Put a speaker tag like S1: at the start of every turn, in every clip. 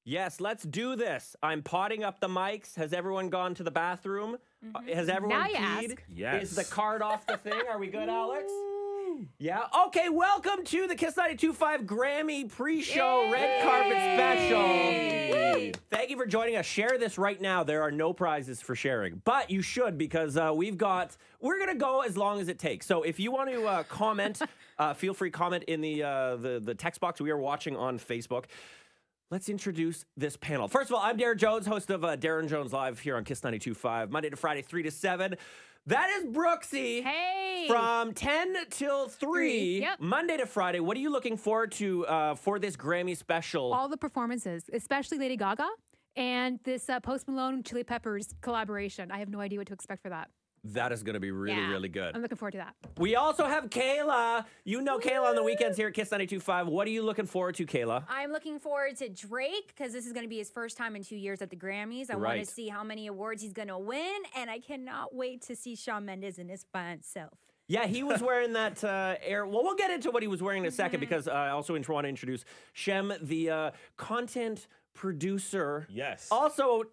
S1: Yes, let's do this. I'm potting up the mics. Has everyone gone to the bathroom? Has everyone
S2: Now you
S1: peed?
S2: ask.
S3: Yes.
S1: Is the card off the thing? Are we good, Alex? Yeah. Okay, welcome to the KiSS 92.5 Grammy pre-show red carpet special. Thank you for joining us. Share this right now. There are no prizes for sharing, but you should because we're going to go as long as it takes. So if you want to comment, feel free to comment in the text box we are watching on Facebook. Let's introduce this panel. First of all, I'm Daryn Jones, host of Daryn Jones Live here on KiSS 92.5, Monday to Friday, 3 to 7. That is Brooksy.
S2: Hey.
S1: From 10 till 3,
S2: Yep.
S1: Monday to Friday. What are you looking forward to for this Grammy special?
S2: All the performances, especially Lady Gaga and this Post Malone Chili Peppers collaboration. I have no idea what to expect for that.
S1: That is going to be really, really good.
S2: I'm looking forward to that.
S1: We also have Kayla. You know Kayla on the weekends here at KiSS 92.5. What are you looking forward to, Kayla?
S4: I'm looking forward to Drake because this is going to be his first time in 2 years at the Grammys. I want to see how many awards he's going to win, and I cannot wait to see Shawn Mendes in his fine self.
S1: Yeah, he was wearing that Well, we'll get into what he was wearing in a second because I also want to introduce Shem, the content producer.
S3: Yes.
S1: Also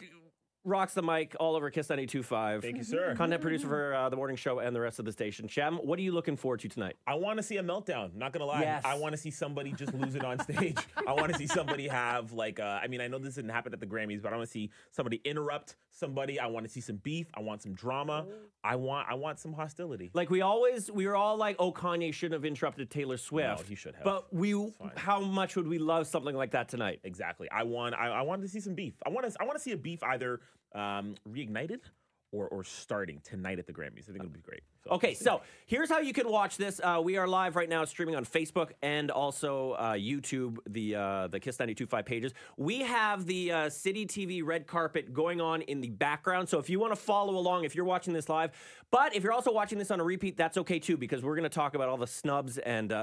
S1: rocks the mic all over KiSS 92.5.
S3: Thank you, sir.
S1: Content producer for the morning show and the rest of the station. Shem, what are you looking forward to tonight?
S3: I want to see a meltdown. Not going to lie.
S1: Yes.
S3: I want to see somebody just lose it on stage. I want to see somebody have like, I mean, I know this didn't happen at the Grammys, but I want to see somebody interrupt somebody. I want to see some beef. I want some drama. I want some hostility.
S1: Like we were all like, oh, Kanye shouldn't have interrupted Taylor Swift.
S3: No, he should have.
S1: But how much would we love something like that tonight?
S3: Exactly. I wanted to see some beef. I want to see a beef either reignited or starting tonight at the Grammys. I think it'll be great.
S1: Okay, so here's how you can watch this. We are live right now streaming on Facebook and also YouTube, the KiSS 92.5 pages. We have the Citytv red carpet going on in the background. So if you want to follow along, if you're watching this live, but if you're also watching this on a repeat, that's okay too, because we're going to talk about all the snubs and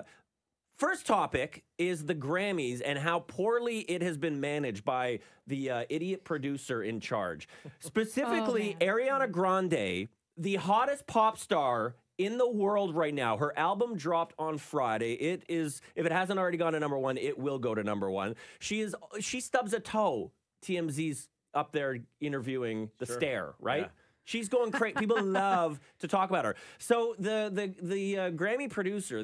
S1: first topic is the Grammys and how poorly it has been managed by the idiot producer in charge. Specifically, Ariana Grande, the hottest pop star in the world right now. Her album dropped on Friday. It is, if it hasn't already gone to #1, it will go to #1. She stubs a toe. TMZ's up there interviewing the Stare, right? Yeah. She's going crazy. People love to talk about her. So the Grammy producer,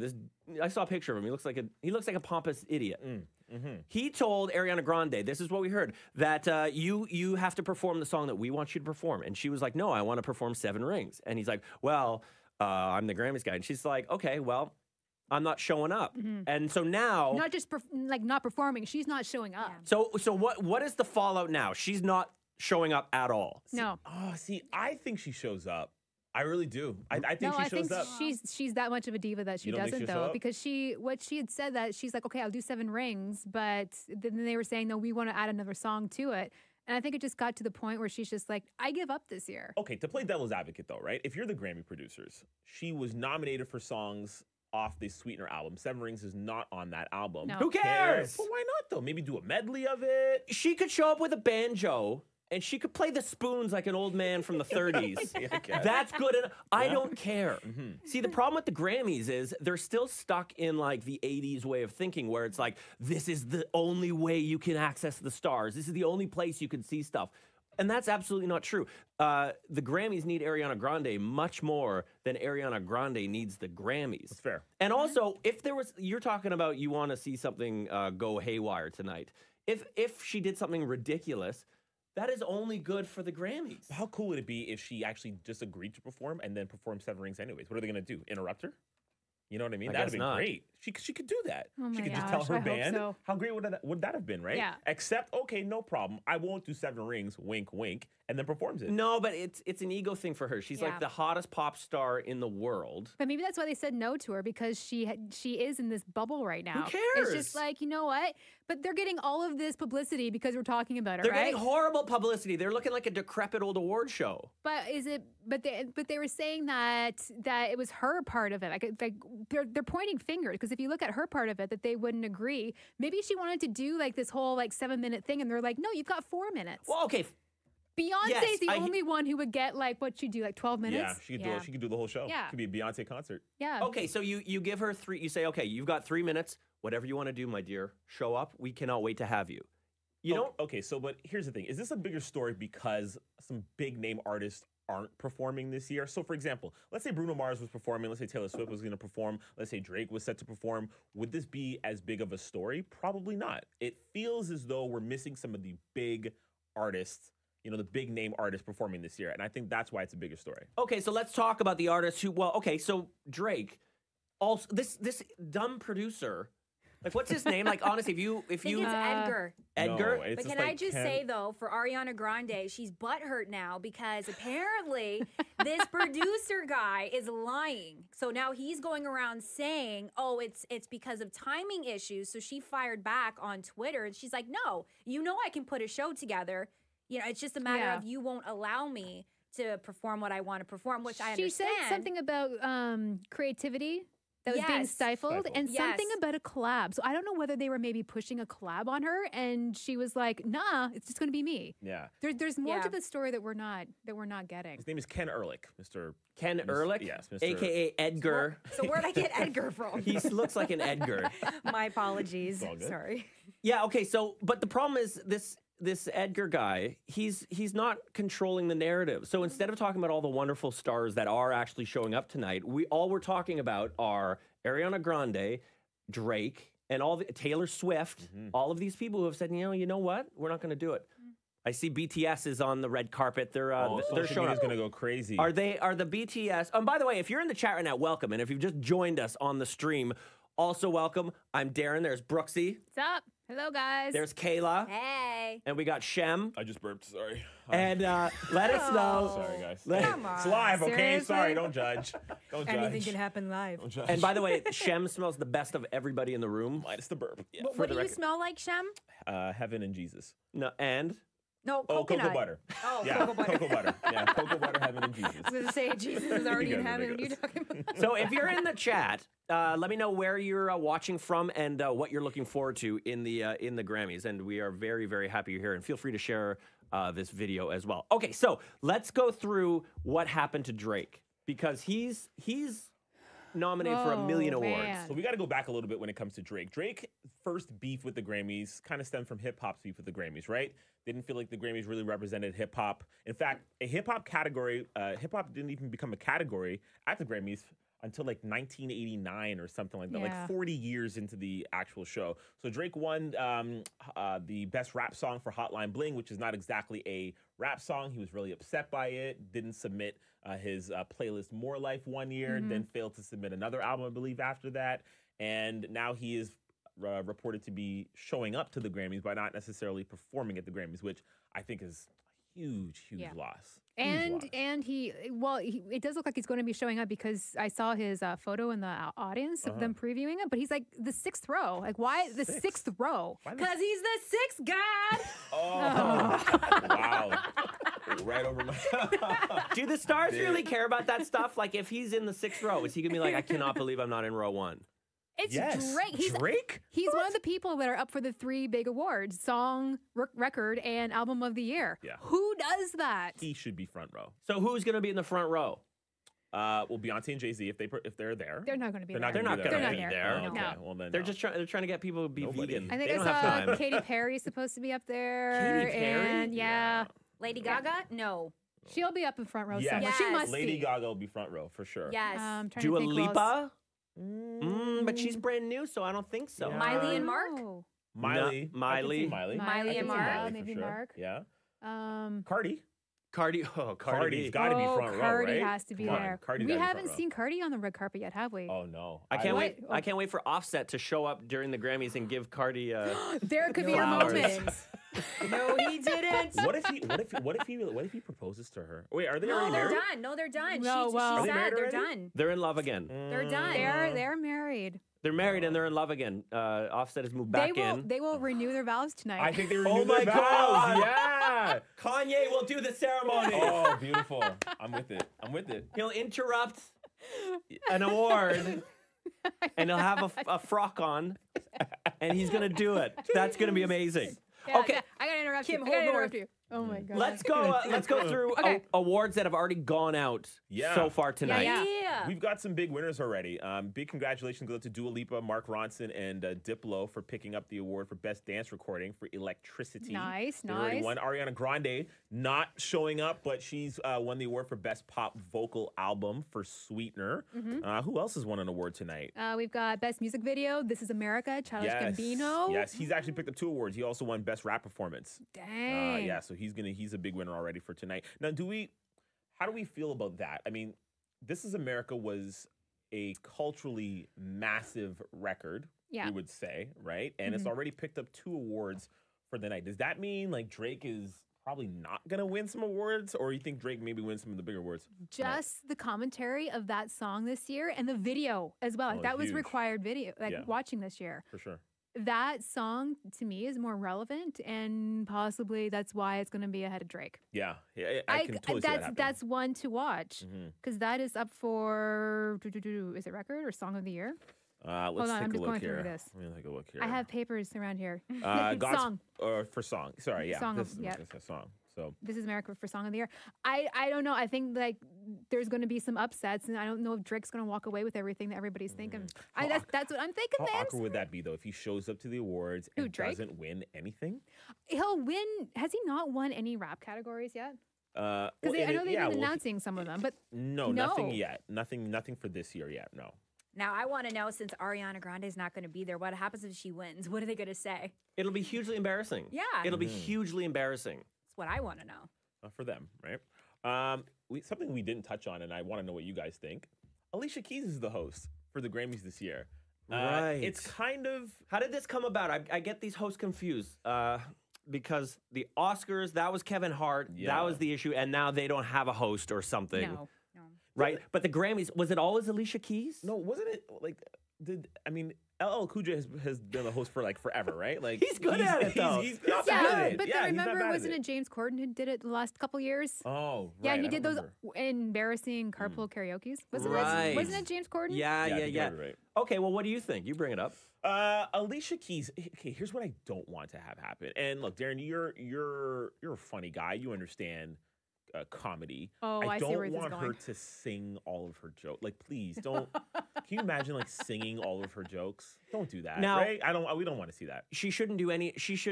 S1: I saw a picture of him. He looks like a pompous idiot. He told Ariana Grande, this is what we heard, that you have to perform the song that we want you to perform. And she was like, no, I want to perform 7 Rings. And he's like, well, I'm the Grammys guy. And she's like, okay, well, I'm not showing up. And so now,
S2: not just not performing, she's not showing up.
S1: Yeah. So what is the fallout now? She's not showing up at all.
S2: No.
S3: I think she shows up. I really do. I think she shows up.
S2: She's that much of a diva that she doesn't though, because what she had said that she's like, okay, I'll do 7 Rings, but then they were saying, no, we want to add another song to it. And I think it just got to the point where she's just like, I give up this year.
S3: Okay, to play devil's advocate though, right? If you're the Grammy producers, she was nominated for songs off the Sweetener album. 7 Rings is not on that album.
S2: No.
S1: Who cares?
S3: But why not though? Maybe do a medley of it.
S1: She could show up with a banjo. And she could play the spoons like an old man from the 30s. That's good enough. I don't care. See, the problem with the Grammys is they're still stuck in like the 80s way of thinking where it's like, this is the only way you can access the stars. This is the only place you can see stuff. And that's absolutely not true. The Grammys need Ariana Grande much more than Ariana Grande needs the Grammys.
S3: That's fair.
S1: And also, if there was, you're talking about you want to see something go haywire tonight. If she did something ridiculous, that is only good for the Grammys.
S3: How cool would it be if she actually just agreed to perform and then perform 7 Rings anyways? What are they going to do? Interrupt her? You know what I mean? That'd be great. She could do that.
S2: Oh
S3: she
S2: my
S3: could just
S2: gosh,
S3: tell her
S2: I hope
S3: band.
S2: so.
S3: How great would that have been, right?
S2: Yeah.
S3: Except, okay, no problem. I won't do 7 Rings, wink, wink, and then performs it.
S1: No, but it's an ego thing for her. She's like the hottest pop star in the world.
S2: But maybe that's why they said no to her, because she is in this bubble right now.
S1: Who cares?
S2: It's just like, you know what? But they're getting all of this publicity because we're talking about her,
S1: They're
S2: right?
S1: getting horrible publicity. They're looking like a decrepit old award show.
S2: But is it? But they were saying that it was her part of it. Like they're pointing fingers, because if you look at her part of it, that they wouldn't agree. Maybe she wanted to do like this whole like 7-minute thing, and they're like, no, you've got 4 minutes.
S1: Well, okay.
S2: Beyonce's the only one who would get like what she do, like 12 minutes.
S3: Yeah, she could do the whole show.
S2: Yeah.
S3: It could be a Beyonce concert.
S2: Yeah.
S1: Okay, so you give her 3. You say, okay, you've got 3 minutes. Whatever you want to do, my dear, show up. We cannot wait to have you. You know?
S3: Okay, so but here's the thing. Is this a bigger story because some big name artists aren't performing this year? So for example, let's say Bruno Mars was performing, let's say Taylor Swift was going to perform, let's say Drake was set to perform. Would this be as big of a story? Probably not. It feels as though we're missing some of the big artists, you know, the big name artists performing this year. And I think that's why it's a bigger story.
S1: Okay, so let's talk about the artists who, well, okay, so Drake, also, this dumb producer, like, what's his name? Like, honestly, if you,
S4: It's Edgar.
S1: Edgar?
S3: No, it's
S4: But
S3: just
S4: can
S3: like
S4: I just say, though, for Ariana Grande, she's butthurt now because apparently this producer guy is lying. So now he's going around saying, oh, it's because of timing issues. So she fired back on Twitter. And she's like, no, you know I can put a show together. You know, it's just a matter of you won't allow me to perform what I want to perform, which I understand.
S2: She said something about creativity that was being stifled and something about a collab. So I don't know whether they were maybe pushing a collab on her and she was like, nah, it's just going to be me.
S3: Yeah.
S2: There's more to the story that we're not getting.
S3: His name is Ken Ehrlich, Mr.
S1: Ken Ehrlich?
S3: Yes, Mr.
S1: AKA Edgar.
S4: So where'd I get Edgar from?
S1: He looks like an Edgar.
S4: My apologies.
S3: all good.
S4: Sorry.
S1: Yeah, okay, so, but the problem is this Edgar guy, he's not controlling the narrative. So instead of talking about all the wonderful stars that are actually showing up tonight, all we're talking about are Ariana Grande, Drake, and all the Taylor Swift, all of these people who have said, you know what? We're not going to do it. I see BTS is on the red carpet. They're showing up.
S3: Going to go crazy.
S1: Are the BTS? And by the way, if you're in the chat right now, welcome. And if you've just joined us on the stream, also welcome. I'm Daryn. There's Brooksy.
S2: What's up? Hello, guys.
S1: There's Kayla.
S4: Hey.
S1: And we got Shem.
S3: I just burped. Sorry.
S1: And let us know.
S3: Sorry, guys.
S4: Come on.
S3: It's live, okay?
S2: Seriously?
S3: Sorry, don't judge. Don't judge.
S4: Anything can happen live.
S3: Don't judge.
S1: And by the way, Shem smells the best of everybody in the room.
S3: Minus the burp. Yeah.
S4: What do you
S1: record.
S4: smell like, Shem?
S3: Heaven and Jesus.
S1: No, and
S4: No,
S3: Oh,
S4: coconut.
S3: cocoa butter.
S4: Oh,
S3: Yeah,
S4: cocoa butter.
S3: cocoa butter. Yeah, cocoa butter, heaven and Jesus.
S4: I was going to say, Jesus is already
S3: You
S4: in
S3: guys are
S4: heaven. What are you
S3: ridiculous.
S4: talking about?
S1: so if you're in the chat, let me know where you're watching from and what you're looking forward to in the Grammys. And we are very, very happy you're here. And feel free to share this video as well. Okay, so let's go through what happened to Drake because he's nominated for a million awards.
S2: man.
S3: So we got to go back a little bit when it comes to Drake. Drake's first beef with the Grammys kind of stemmed from hip hop's beef with the Grammys, right? Didn't feel like the Grammys really represented hip hop. In fact, a hip hop category, hip hop didn't even become a category at the Grammys until like 1989 or something like that,
S2: Yeah.
S3: like 40 years into the actual show. So Drake won the best rap song for Hotline Bling, which is not exactly a rap song. He was really upset by it, didn't submit his playlist More Life one year, then failed to submit another album, I believe, after that. And now he is reported to be showing up to the Grammys, but not necessarily performing at the Grammys, which I think is a huge loss.
S2: And it does look like he's going to be showing up because I saw his photo in the audience of them previewing it, but he's like the sixth row. Like, why the sixth row?
S4: Because he's the sixth god.
S3: Oh, wow. Right over my...
S1: Do the stars really care about that stuff? Like, if he's in the sixth row, is he going to be like, I cannot believe I'm not in row one?
S2: It's
S3: Yes.
S2: Drake.
S3: Drake?
S2: He's one of the people that are up for the 3 big awards: song, record, and album of the year.
S3: Yeah.
S2: Who does that?
S3: He should be front row.
S1: So who's going to be in the front row?
S3: Well, Beyonce and Jay-Z, if they're there.
S2: They're not going to be
S3: They're
S2: there.
S3: not
S1: They're not
S3: gonna
S1: gonna
S3: be
S1: be
S3: there.
S1: there.
S3: Oh, okay.
S2: No.
S3: Well, then
S1: They're
S3: no.
S1: just they're trying to get people to be
S3: Nobody.
S1: vegan.
S2: I think
S1: they
S2: I
S1: don't have
S2: saw
S1: time.
S2: Katy Perry's supposed to be up there.
S1: Katy Perry?
S2: And yeah,
S4: Lady Gaga? No.
S2: she'll be up in front row
S3: Yes.
S2: somewhere. She
S4: Yes.
S2: must
S3: Lady
S2: be.
S3: Gaga will be front row for sure.
S4: Yes.
S2: Trying to
S1: Dua
S2: think who else.
S1: Lipa? But she's brand new, so I don't think so.
S3: Yeah.
S4: Miley and Mark?
S2: Oh.
S3: Miley.
S1: No,
S3: I can see
S1: Miley.
S3: Miley.
S4: Miley
S3: I can
S4: and
S3: see
S4: Mark?
S3: Miley for
S2: Maybe
S3: sure.
S2: Mark.
S3: Yeah.
S2: Um,
S3: Cardi.
S1: Cardi's
S3: Cardi's got to be front row,
S2: Cardi
S3: right?
S2: has to be
S3: Come on,
S2: there.
S3: Cardi
S2: We
S3: gotta be
S2: haven't
S3: front row.
S2: seen Cardi on the red carpet yet, have we?
S3: Oh no.
S1: I can't
S2: What?
S1: wait. I can't wait for Offset to show up during the Grammys and give Cardi
S2: There could be a
S1: Flowers.
S2: moment.
S4: No, he didn't.
S3: What if he proposes to her? Wait, are they
S4: No,
S3: already
S4: they're
S3: married?
S4: done. No, they're done.
S2: No,
S4: she
S2: well- Are
S3: they
S4: said
S3: married
S4: they're
S3: already?
S4: done.
S1: They're in love again.
S4: They're done.
S2: They're married.
S1: They're married and they're in love again. Offset has moved back in.
S2: They will renew their vows tonight.
S3: I think they
S1: Oh
S3: renewed
S1: my
S3: their vows.
S1: God.
S3: Yeah.
S1: Kanye will do the ceremony.
S3: Oh, beautiful. I'm with it. I'm with it.
S1: He'll interrupt an award and he'll have a frock on and he's going to do it. That's going to be amazing.
S2: Yeah,
S1: Okay.
S2: yeah, I gotta interrupt
S4: Kim,
S2: you. I gotta
S4: hold
S2: interrupt
S4: on.
S2: you. Oh my god.
S1: Let's go through awards that have already gone out so far tonight.
S4: Yeah.
S3: We've got some big winners already. Big congratulations go to Dua Lipa, Mark Ronson, and Diplo for picking up the award for Best Dance Recording for Electricity.
S2: Nice,
S3: They already
S2: nice.
S3: won. Ariana Grande not showing up, but she's won the award for Best Pop Vocal Album for Sweetener. Who else has won an award tonight?
S2: We've got Best Music Video, This Is America, Childish Gambino.
S3: Yes, he's actually picked up 2 awards. He also won Best Rap Performance.
S2: Dang.
S3: Yeah, so he's a big winner already for tonight. Now, how do we feel about that? I mean, This Is America was a culturally massive record, we would say, right? And it's already picked up 2 awards for the night. Does that mean like Drake is probably not gonna win some awards, or you think Drake maybe wins some of the bigger awards?
S2: Just the commentary of that song this year and the video as well. Like, that was
S3: huge.
S2: required video, watching this year.
S3: For sure.
S2: That song to me is more relevant, and possibly that's why it's going to be ahead of Drake.
S3: Yeah, I can totally see that happening.
S2: That's one to watch because that is up for is it record or song of the year?
S3: Let's take
S2: I'm
S3: a
S2: just
S3: look
S2: going
S3: here.
S2: through this.
S3: Let me take a look here.
S2: I have papers around here.
S3: Song. For song. Sorry, yeah.
S2: Song
S3: this
S2: of-
S3: is
S2: yeah.
S3: a song. So
S2: This is America for Song of the Year. I don't know. I think like there's going to be some upsets, and I don't know if Drake's going to walk away with everything that everybody's thinking. That's what I'm thinking.
S3: how
S2: Vance.
S3: awkward would that be though if he shows up to the awards and
S2: Drake?
S3: doesn't win anything?
S2: He'll win. Has he not won any rap categories yet? Because I know they've been announcing some of them, but
S3: no, nothing yet. Nothing for this year yet. No.
S4: Now, I want to know, since Ariana Grande is not going to be there, what happens if she wins? What are they going to say?
S1: It'll be hugely embarrassing.
S4: Yeah.
S1: It'll be hugely embarrassing.
S4: That's what I want to know.
S3: For them, right? Something we didn't touch on, and I want to know what you guys think. Alicia Keys is the host for the Grammys this year.
S1: Right.
S3: It's kind of...
S1: How did this come about? I get these hosts confused because the Oscars, that was Kevin Hart.
S3: Yeah.
S1: That was the issue. And now they don't have a host or something.
S2: no.
S1: Right? But the Grammys, was it always Alicia Keys?
S3: No, wasn't it like... LL Cool J has been a host for like forever, right? Like
S1: He's good at it, though.
S3: He's not bad at it.
S2: But
S3: Yeah,
S2: then
S3: he's not
S2: remember,
S3: bad at
S2: wasn't it James Corden who did it the last couple years?
S3: Oh,
S2: Yeah,
S3: right,
S2: he
S3: I
S2: did
S3: don't
S2: those
S3: remember.
S2: embarrassing carpool karaoke's. Wasn't
S1: Right.
S2: Wasn't it James Corden?
S1: Yeah.
S3: I think you have it right.
S1: Okay, well, what do you think? You bring it up.
S3: Alicia Keys. Okay, here's what I don't want to have happen. And look, Daryn, you're a funny guy. You understand comedy.
S2: Oh, I see
S3: don't
S2: where this is
S3: want her
S2: going.
S3: to sing all of her jokes. Like, please don't. Can you imagine like singing all of her jokes? Don't do that.
S1: Now-
S3: right? We don't want to see that.
S1: She shouldn't do any.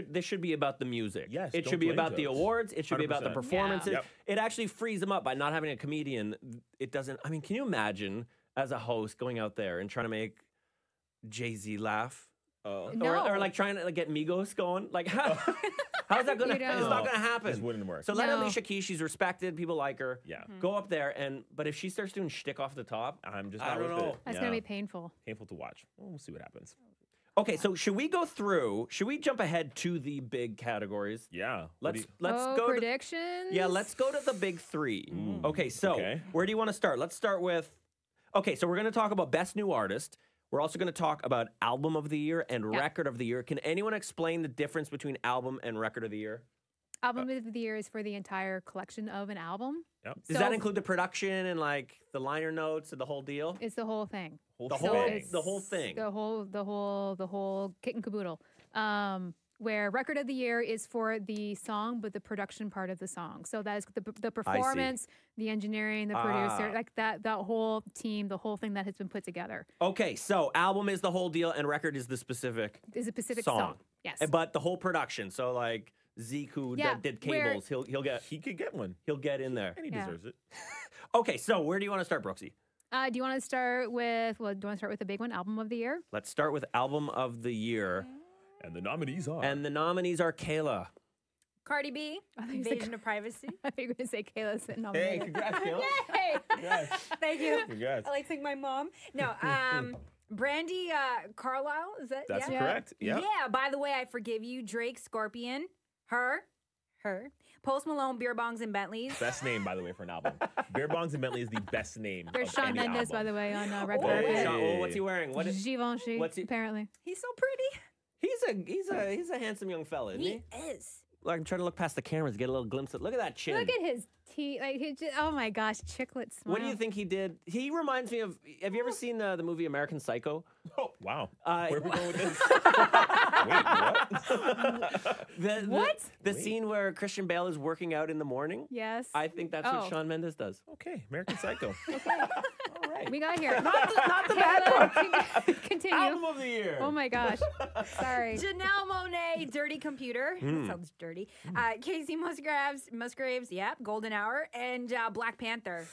S1: This should be about the music.
S3: Yes,
S1: it
S3: don't
S1: should be
S3: blame
S1: about the
S3: jokes.
S1: awards. It should be about the
S3: 100%.
S1: performances.
S3: Yep.
S1: It actually frees them up by not having a comedian. It doesn't. I mean, can you imagine as a host going out there and trying to make Jay-Z laugh?
S2: No.
S1: Or like trying to like, get Migos going? Like, how's that gonna?
S2: You
S1: It's
S2: know.
S1: not gonna happen.
S3: This wouldn't work.
S1: So let
S2: No.
S1: Alicia Keys. She's respected. People like her.
S3: Yeah.
S1: Go up there but if she starts doing shtick off the top,
S3: I'm just
S1: I
S3: not
S1: don't
S3: with
S1: know.
S3: it.
S2: That's
S3: Yeah.
S2: going to be painful.
S3: Painful to watch. Well, we'll see what happens.
S1: Okay, so should we go through? Should we jump ahead to the big categories?
S3: Yeah.
S1: Let's
S2: oh,
S1: go to
S2: predictions?
S1: Yeah, let's go to the big 3. Okay, so
S3: okay.
S1: where do you want to start? Let's start with. Okay, so we're going to talk about best new artist. We're also going to talk about album of the year and record of the year. Can anyone explain the difference between album and record of the year?
S2: Album of the year is for the entire collection of an album.
S3: Yep.
S1: Does
S2: So-
S1: that include the production and like the liner notes and the whole deal?
S2: It's the whole thing.
S1: The
S2: So
S1: whole
S2: it's
S1: the whole thing.
S2: The whole kit and caboodle. Where record of the year is for the song, but the production part of the song. So that is the performance, the engineering, the producer, like that whole team, the whole thing that has been put together.
S1: Okay, so album is the whole deal and record is the specific
S2: Is a specific
S1: song.
S2: song. Yes.
S1: But the whole production. So like Zeke who
S2: Yeah,
S1: did
S2: where-
S1: cables,
S3: He could get one.
S1: he'll get in there.
S3: And he
S2: Yeah.
S3: deserves it.
S1: Okay, so where do you want to start, Brooksy?
S2: Do you want to start with? Well, do you want to start with the big one, album of the year?
S1: Let's start with album of the year.
S3: And the nominees are.
S1: And the nominees are Kayla.
S4: Cardi B,
S2: thought you said
S4: Invasion of Privacy.
S2: I think you're going to say Kayla's sitting on
S3: Hey, congrats, Kayla.
S4: Hey,
S3: Congrats.
S4: thank you.
S3: Congrats.
S4: I like saying my mom. No, Brandy Carlisle, is that?
S3: That's
S4: yeah?
S3: correct. Yeah.
S4: Yeah, by the way, I forgive you. Drake, Scorpion, her. Post Malone, Beer Bongs, and Bentleys.
S3: Best name, by the way, for an album. Beer Bongs and Bentley is the best name.
S2: There's
S3: of
S2: Shawn
S3: any
S2: Mendes,
S3: album.
S2: by the way, on Red
S1: Oh,
S2: Carpet.
S3: Hey.
S1: oh, what's he wearing? What is,
S2: Givenchy,
S1: what's he-
S2: apparently.
S4: He's so pretty.
S1: he's a handsome young fella, isn't he?
S4: He is.
S1: Like I'm trying to look past the cameras, get a little glimpse of. Look at that chin.
S2: Look at his teeth. Like he just, oh my gosh, chiclet smile.
S1: What do you think he did? He reminds me of. Have you ever seen the movie American Psycho?
S3: Oh, wow. Where are we going with this? Wait, what?
S2: What?
S1: The scene where Christian Bale is working out in the morning.
S2: Yes.
S1: I think that's what Shawn Mendes does.
S3: Okay, American Psycho. All right.
S2: We got here.
S1: Not the bad part.
S2: Continue.
S3: Album of the year.
S2: Oh my gosh. Sorry.
S4: Janelle Monáe, Dirty Computer. That sounds dirty. Casey Musgraves, yep, Golden Hour, and Black Panther.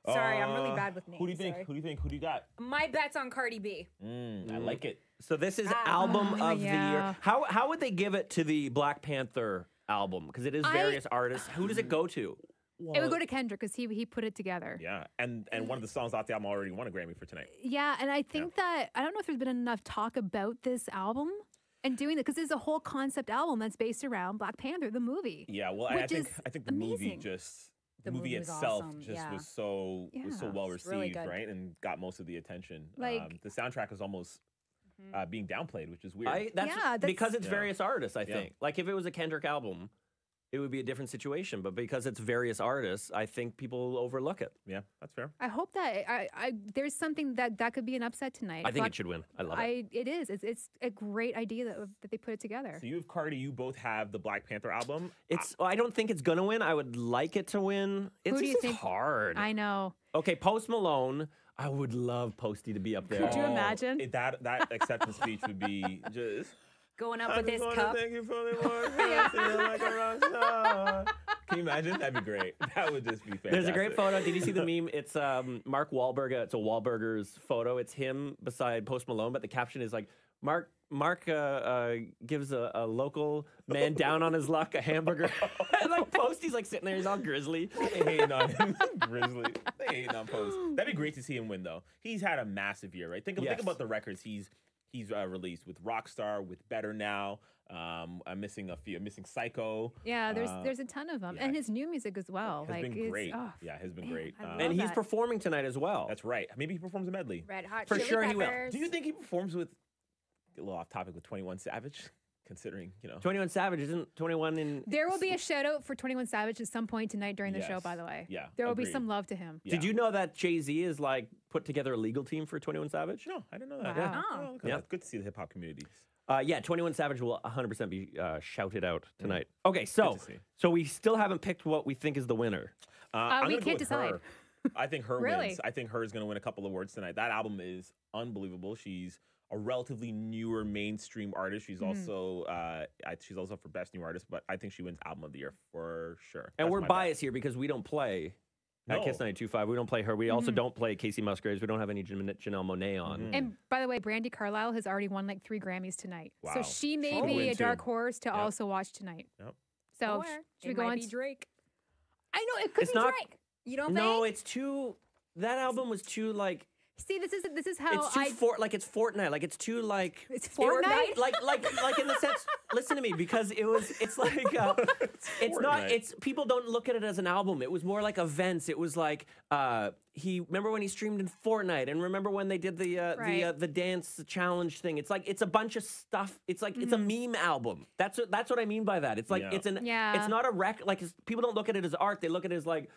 S4: Sorry, I'm really bad with names.
S3: Who do you think?
S4: sorry.
S3: Who do you think? Who do you got?
S4: My bet's on Cardi B.
S3: I like it.
S1: So this is album of the
S2: yeah.
S1: year. How would they give it to the Black Panther album? Because it is various artists. Who does it go to?
S2: It would go to Kendrick because he put it together.
S3: Yeah, and one of the songs off the album already won a Grammy for tonight.
S2: Yeah, and I think that I don't know if there's been enough talk about this album and doing that because there's a whole concept album that's based around Black Panther, the movie.
S3: Yeah, well,
S2: Which is
S3: I think the movie
S2: amazing.
S3: the movie
S4: was
S3: itself
S4: awesome,
S3: just
S4: yeah.
S3: was so well
S4: It's really
S3: received,
S4: good.
S3: right, and got most of the attention.
S2: Like-
S3: the soundtrack is almost being downplayed, which is weird.
S2: that's-
S1: Because it's
S3: Yeah.
S1: various artists, I
S3: Yeah.
S1: think. Like if it was a Kendrick album, it would be a different situation. But because it's various artists, I think people overlook it.
S3: Yeah, that's fair.
S2: I hope that there's something that could be an upset tonight.
S1: I think it should win. I love it.
S2: It is. It's a great idea that they put it together.
S3: So you have Cardi. You both have the Black Panther album.
S1: I don't think it's gonna win. I would like it to win. It's
S2: do you
S1: just
S2: think-
S1: hard.
S2: I know.
S1: Okay, Post Malone. I would love Posty to be up there.
S2: Could you imagine?
S3: That acceptance speech would be just.
S4: Going up
S3: I
S4: with
S3: just
S4: this
S3: wanna
S4: cup.
S3: Thank you for the work. I feel like a rock star. Can you imagine? That'd be great. That would just be fantastic.
S1: There's a great photo. Did you see the meme? It's Mark Wahlberg. It's a Wahlburgers photo. It's him beside Post Malone, but the caption is like, Mark gives a local man down on his luck a hamburger. And like Posty's like sitting there, he's all grizzly.
S3: They hating on him. Grizzly. They hating on Post. That'd be great to see him win, though. He's had a massive year, right? Think
S1: Yes.
S3: about the records he's released with Rockstar, with Better Now. I'm missing a few. I'm missing Psycho.
S2: Yeah, there's a ton of them,
S3: yeah.
S2: and his new music as well.
S3: Has been
S2: it's-
S3: great.
S2: oh,
S3: Yeah, has been
S2: man,
S3: great.
S2: I love
S1: And he's
S2: that.
S1: performing tonight as well.
S3: That's right. Maybe he performs a medley.
S4: Red Hot
S1: For
S4: Chili
S1: sure he will.
S4: Peppers.
S3: Do you think he performs with a little off topic with 21 Savage? Considering,
S1: 21 Savage isn't 21 in.
S2: There will be a shout out for 21 Savage at some point tonight during the show,
S3: Yes.
S2: by the way.
S3: Yeah,
S2: There will be
S3: agreed.
S2: some love to him.
S3: Yeah.
S1: Did you know that Jay-Z is like put together a legal team for 21 Savage?
S3: No, I didn't know that.
S2: Wow.
S3: Oh, okay.
S1: Yeah.
S3: That's good to see the hip hop community.
S1: Yeah, 21 Savage will 100% be shouted out tonight. Okay, so
S3: Good to see.
S1: we still haven't picked what we think is the winner.
S3: I'm
S2: we
S3: gonna go
S2: can't
S3: with
S2: decide.
S3: Her. I think her
S2: Really?
S3: wins. I think her is going to win a couple of awards tonight. That album is unbelievable. She's a relatively newer mainstream artist. She's also she's also for best new artist, but I think she wins album of the year for sure.
S1: And
S3: That's
S1: we're
S3: my bet.
S1: biased here because we don't play at
S3: No.
S1: KiSS 92.5. We don't play her. We also don't play Casey Musgraves. We don't have any Janelle Monáe on.
S2: And by the way, Brandy Carlisle has already won like 3 Grammys tonight.
S3: Wow.
S2: So she may
S3: She could
S2: be
S3: win
S2: a dark
S3: too.
S2: horse to also watch tonight.
S3: Yep.
S2: So
S4: Or
S2: should
S4: it
S2: we go
S4: might
S2: on?
S4: be Drake.
S2: I know it could
S1: It's
S2: be
S1: not-
S2: Drake.
S4: You don't
S1: No,
S4: think?
S1: it's too. That album was too like.
S2: See, this is how
S1: It's too it's Fortnite. Like it's too like.
S2: It's Fortnite.
S1: like in the sense. Listen to me, because it's like it's not.
S3: Fortnite.
S1: It's people don't look at it as an album. It was more like events. It was like remember when he streamed in Fortnite, and remember when they did the dance challenge thing. It's like it's a bunch of stuff. It's like it's a meme album. That's what I mean by that. It's like
S3: Yeah.
S1: it's not a rec. Like people don't look at it as art. They look at it as like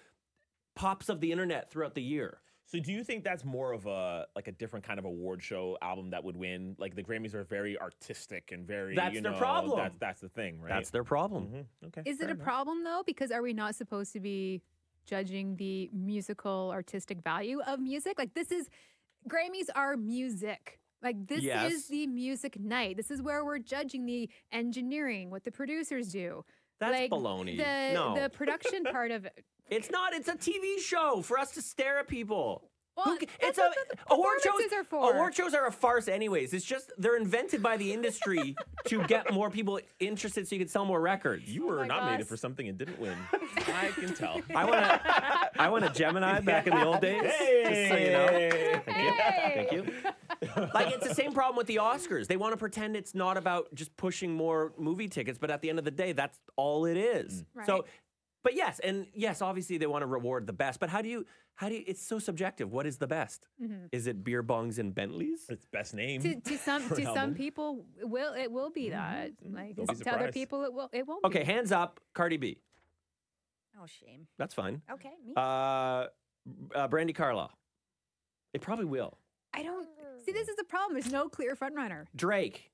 S1: pops of the internet throughout the year.
S3: So do you think that's more of a different kind of award show album that would win? Like the Grammys are very artistic and very.
S1: That's their problem.
S3: That's the thing, right?
S1: That's their problem.
S3: Okay.
S2: Is
S3: fair
S2: it a
S3: enough.
S2: problem though? Because are we not supposed to be judging the musical artistic value of music? Like Grammys are music. Like this
S1: Yes.
S2: is the music night. This is where we're judging the engineering, what the producers do.
S1: That's
S2: like
S1: baloney.
S2: The
S1: No.
S2: the production part of it.
S1: It's not. It's a TV show for us to stare at people.
S2: Well,
S1: It's
S2: that's what the
S1: award shows.
S2: performances are for.
S1: Award shows are a farce, anyways. It's just they're invented by the industry to get more people interested, so you can sell more records.
S3: You were
S2: my
S3: nominated
S2: gosh.
S3: for something and didn't win. I can tell.
S1: I won a Gemini back in the old days. Just so you know.
S2: Hey!
S1: Thank you. Like it's the same problem with the Oscars. They want to pretend it's not about just pushing more movie tickets, but at the end of the day, that's all it is.
S2: Right.
S1: So, but yes, obviously they want to reward the best. But how do you? It's so subjective. What is the best? Is it beer bongs and Bentleys?
S3: It's best name.
S2: To some
S3: for an
S2: some
S3: album.
S2: people it will be that. Like
S3: Don't be
S2: to other
S3: surprised.
S2: people it won't
S1: Okay,
S2: be.
S1: hands up, Cardi B.
S4: Oh, shame.
S1: That's fine.
S4: Okay, me.
S1: Brandy Carlisle. It probably will.
S2: I don't see. This is the problem. There's no clear front runner.
S1: Drake.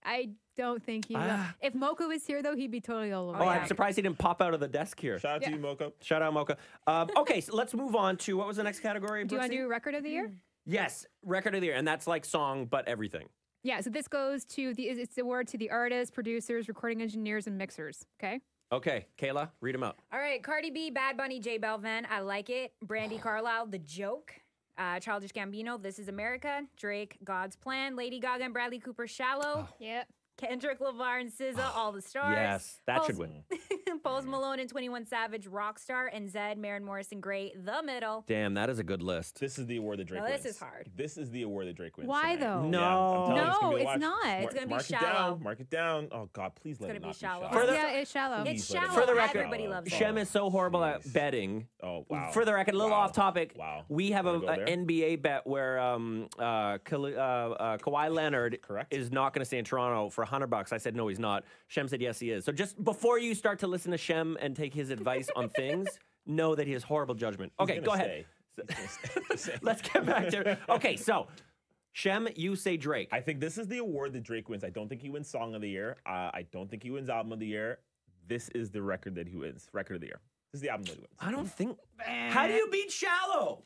S2: I don't think he will. If Mocha was here, though, he'd be totally all over.
S1: Oh, I'm surprised he didn't pop out of the desk here.
S3: Shout out to you, Mocha.
S1: Shout out, Mocha. Okay, so let's move on to what was the next category?
S2: Do you want to
S1: Brooksy?
S2: do record of the year?
S1: Yes, record of the year, and that's like song, but everything.
S2: Yeah. So this goes to it's the award to the artists, producers, recording engineers, and mixers. Okay.
S1: Okay, Kayla, read them out.
S4: All right, Cardi B, Bad Bunny, J Balvin, I Like It. Brandy Carlisle, The Joke. Childish Gambino, This Is America. Drake, God's Plan. Lady Gaga and Bradley Cooper, Shallow.
S2: Yep.
S4: Kendrick Lamar and SZA, All the Stars.
S1: Yes, that should win.
S4: Post Malone and 21 Savage, Rockstar. And Zed, Maren Morrison, Gray, The Middle.
S1: Damn, that is a good list.
S3: This is the award that Drake
S4: No,
S3: wins.
S4: this is hard.
S3: This is the award that Drake wins.
S2: Why,
S3: tonight.
S2: though?
S1: No.
S3: Yeah, I'm telling you,
S2: No,
S3: gonna be a
S2: it's
S3: watch.
S2: not.
S4: It's gonna be
S3: Mark it
S4: shallow.
S3: down. Mark it down. Oh God, please let
S4: gonna
S3: it
S4: be
S3: not
S4: shallow.
S3: be shallow.
S2: Yeah, it's shallow.
S4: It's
S3: Please let it
S4: shallow.
S1: For the
S3: not be
S1: record,
S4: Everybody loves it.
S1: Shem is so horrible at
S3: jeez.
S1: betting.
S3: Oh wow.
S1: For the record, a little
S3: Wow.
S1: off topic.
S3: Wow.
S1: We have
S3: Wanna go
S1: a
S3: there?
S1: NBA bet where Kawhi Leonard
S3: Correct.
S1: is not going to stay in Toronto for $100. I said no, he's not. Shem said yes, he is. So just before you start to listen to Shem and take his advice on things, know that he has horrible judgment.
S3: He's
S1: Okay,
S3: gonna
S1: go ahead.
S3: stay. He's gonna stay.
S1: Let's get back to okay. So Shem, you say Drake.
S3: I think this is the award that Drake wins. I don't think he wins Song of the Year. I don't think he wins Album of the Year. This is the record that he wins. Record of the Year. This is the album that he wins.
S1: I don't think. How do you beat Shallow?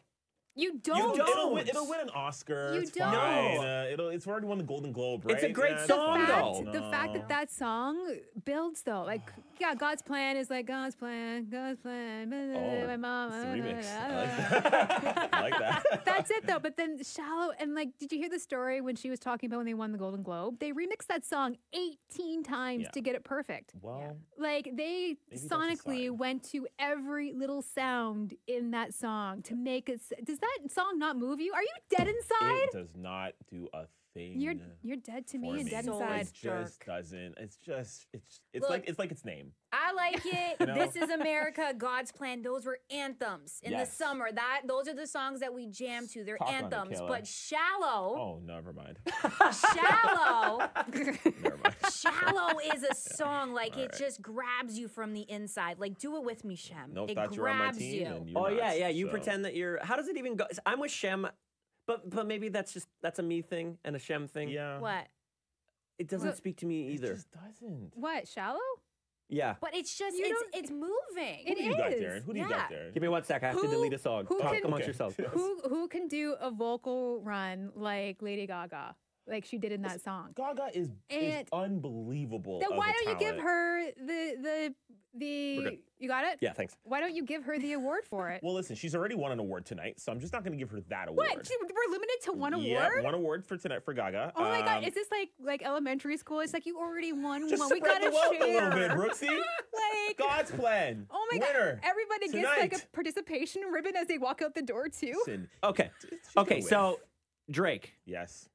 S2: You don't.
S3: It'll win an Oscar.
S2: You
S3: It's
S2: don't.
S3: fine. It's already won the Golden Globe, right?
S1: It's a great
S3: Yeah,
S1: song,
S3: it's
S1: though.
S3: fine.
S2: The fact that that song builds, though, like, yeah, God's plan is like God's plan, God's plan.
S3: Oh,
S2: my mom.
S3: it's the remix. I like that. I like that.
S2: That's it, though. But then Shallow, and like, did you hear the story when she was talking about when they won the Golden Globe? They remixed that song 18 times
S3: Yeah.
S2: to get it perfect.
S3: Well,
S2: Like, they
S3: Maybe that's a
S2: sonically
S3: sign.
S2: went to every little sound in that song to make it. Does that song not move you? Are you dead inside?
S3: it does not do a thing.
S2: You're dead to me
S3: for
S2: and
S3: me.
S2: dead
S4: So
S2: inside.
S3: It just doesn't. It's
S4: Look.
S3: like its name.
S4: I Like It.
S3: You know?
S4: This Is America. God's Plan. Those were anthems in the
S3: Yes.
S4: summer. Those are the songs that we jam to. They're
S3: Talk on it,
S4: anthems.
S3: Kayla.
S4: But Shallow,
S3: Oh, never mind.
S4: Shallow,
S3: Never mind.
S4: Shallow is a song like it
S3: right.
S4: just grabs you from the inside. Like, do it with me, Shem.
S3: No,
S4: it
S3: thought you were on my
S4: grabs
S3: team.
S4: you.
S3: And you're
S1: Oh
S3: not,
S1: yeah, yeah. You
S3: so.
S1: pretend that you're. How does it even go? I'm with Shem, but maybe that's a me thing and a Shem thing.
S3: Yeah.
S4: What?
S1: It doesn't
S2: Well,
S1: speak to me
S3: It
S1: either.
S3: just doesn't.
S2: What, Shallow?
S1: Yeah.
S4: But it's just
S2: You
S4: it's moving.
S2: It
S3: Who do you got,
S2: is.
S3: Darren? Who do you got,
S4: Yeah.
S3: Darren?
S1: Give me 1 sec. I have to
S2: Who-
S1: delete a song.
S2: who
S1: Talk
S2: can-
S1: amongst
S3: Okay.
S1: yourselves.
S2: Who can do a vocal run like Lady Gaga, like she did in that song?
S3: Gaga is
S2: And-
S3: unbelievable.
S2: Then
S3: of
S2: why
S3: a
S2: don't you give
S3: talent.
S2: her the
S1: good.
S2: you got it?
S1: Yeah, thanks.
S2: Why don't you give her the award for it?
S3: Well, listen, she's already won an award tonight, so I'm just not going to give her that award.
S2: What? We're limited to one
S3: Yeah,
S2: award?
S3: one award for tonight for Gaga.
S2: Oh my god, is this like elementary school? It's like you already won
S3: just
S2: one. We
S3: spread
S2: gotta
S3: the wealth
S2: share.
S3: a little bit, Brooksy.
S2: Like,
S3: God's plan.
S2: oh my
S3: Winner.
S2: god, everybody gets like
S3: tonight.
S2: a participation ribbon as they walk out the door too.
S3: Listen,
S1: Okay.
S3: she's
S1: Okay.
S3: gonna
S1: So
S3: win.
S1: Drake,
S3: Yes.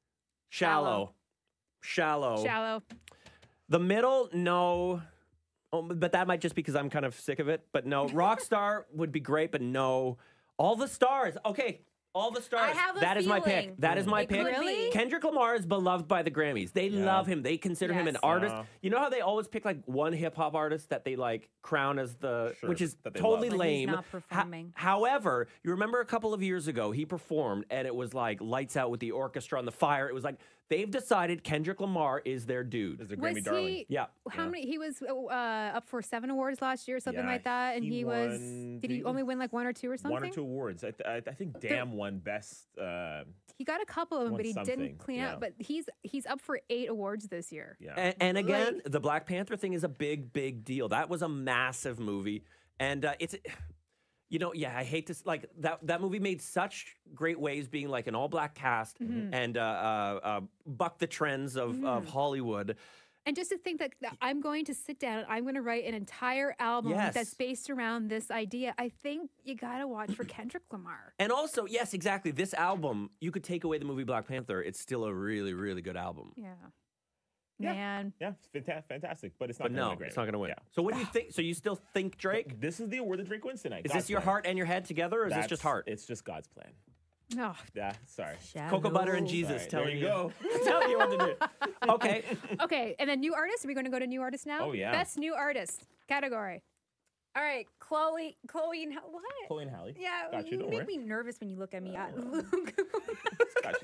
S1: shallow.
S2: Shallow.
S1: The middle, no. Oh, but that might just be because I'm kind of sick of it. But no, Rockstar would be great, but no. All the stars. Okay, all the stars.
S4: I have a
S1: That is my
S4: feeling
S1: pick. That is my
S4: it
S1: pick.
S4: could be.
S1: Kendrick Lamar is beloved by the Grammys. They
S3: Yeah.
S1: love him. They consider him an
S2: Yes.
S1: artist.
S3: Yeah.
S1: You know how they always pick like one hip hop artist that they like crown as the,
S3: Sure,
S1: which is
S3: that they
S1: totally
S3: love.
S4: But he's
S1: lame.
S4: not performing.
S1: However, you remember a couple of years ago he performed and it was like lights out with the orchestra on the fire. It was like they've decided Kendrick Lamar is their dude.
S3: Is the
S2: Was
S3: Grammy darling.
S2: he?
S1: Yeah.
S2: How many? He was up for 7 awards last year, something
S3: Yeah,
S2: like that, and
S3: he
S2: he was.
S3: won
S2: Did he
S3: the-
S2: only win like 1 or 2 or something?
S3: One or two awards. I think Damn won best.
S2: He got a couple of them,
S3: won
S2: but he
S3: something,
S2: didn't clean
S3: yeah.
S2: up. But he's up for 8 awards this year.
S3: Yeah.
S1: And again,
S2: Like-
S1: the Black Panther thing is a big, big deal. That was a massive movie, and it's, yeah, I hate this. Like that movie made such great waves, being like an all-black cast and buck the trends of Hollywood.
S2: And just to think that I'm going to sit down and I'm going to write an entire album
S1: Yes.
S2: that's based around this idea, I think you got to watch for Kendrick Lamar.
S1: And also, yes, exactly. This album, you could take away the movie Black Panther. It's still a really, really good album.
S2: Yeah.
S3: Yeah.
S2: Man.
S3: Yeah, it's fantastic, but it's not
S1: But
S3: gonna
S1: no,
S3: win a Grammy.
S1: it's not going to win.
S3: Yeah.
S1: So what do you think? So you still think Drake?
S3: This is the award that Drake wins tonight.
S1: Is
S3: God's
S1: this your
S3: plan.
S1: heart and your head together, or is this just heart?
S3: It's just God's plan.
S2: No.
S3: Yeah, sorry.
S1: Cocoa butter and Jesus
S3: Sorry,
S1: telling
S3: there you go.
S1: telling you what to do. Okay.
S2: Okay. And then new artist. Are we going to go to new artist now?
S3: Oh, yeah.
S2: Best new artist category.
S4: All right, Chloe and what?
S3: Chloe and Halle.
S4: Yeah,
S3: Got you, don't
S4: make
S3: worry.
S4: me nervous when you look at me.
S3: Got you,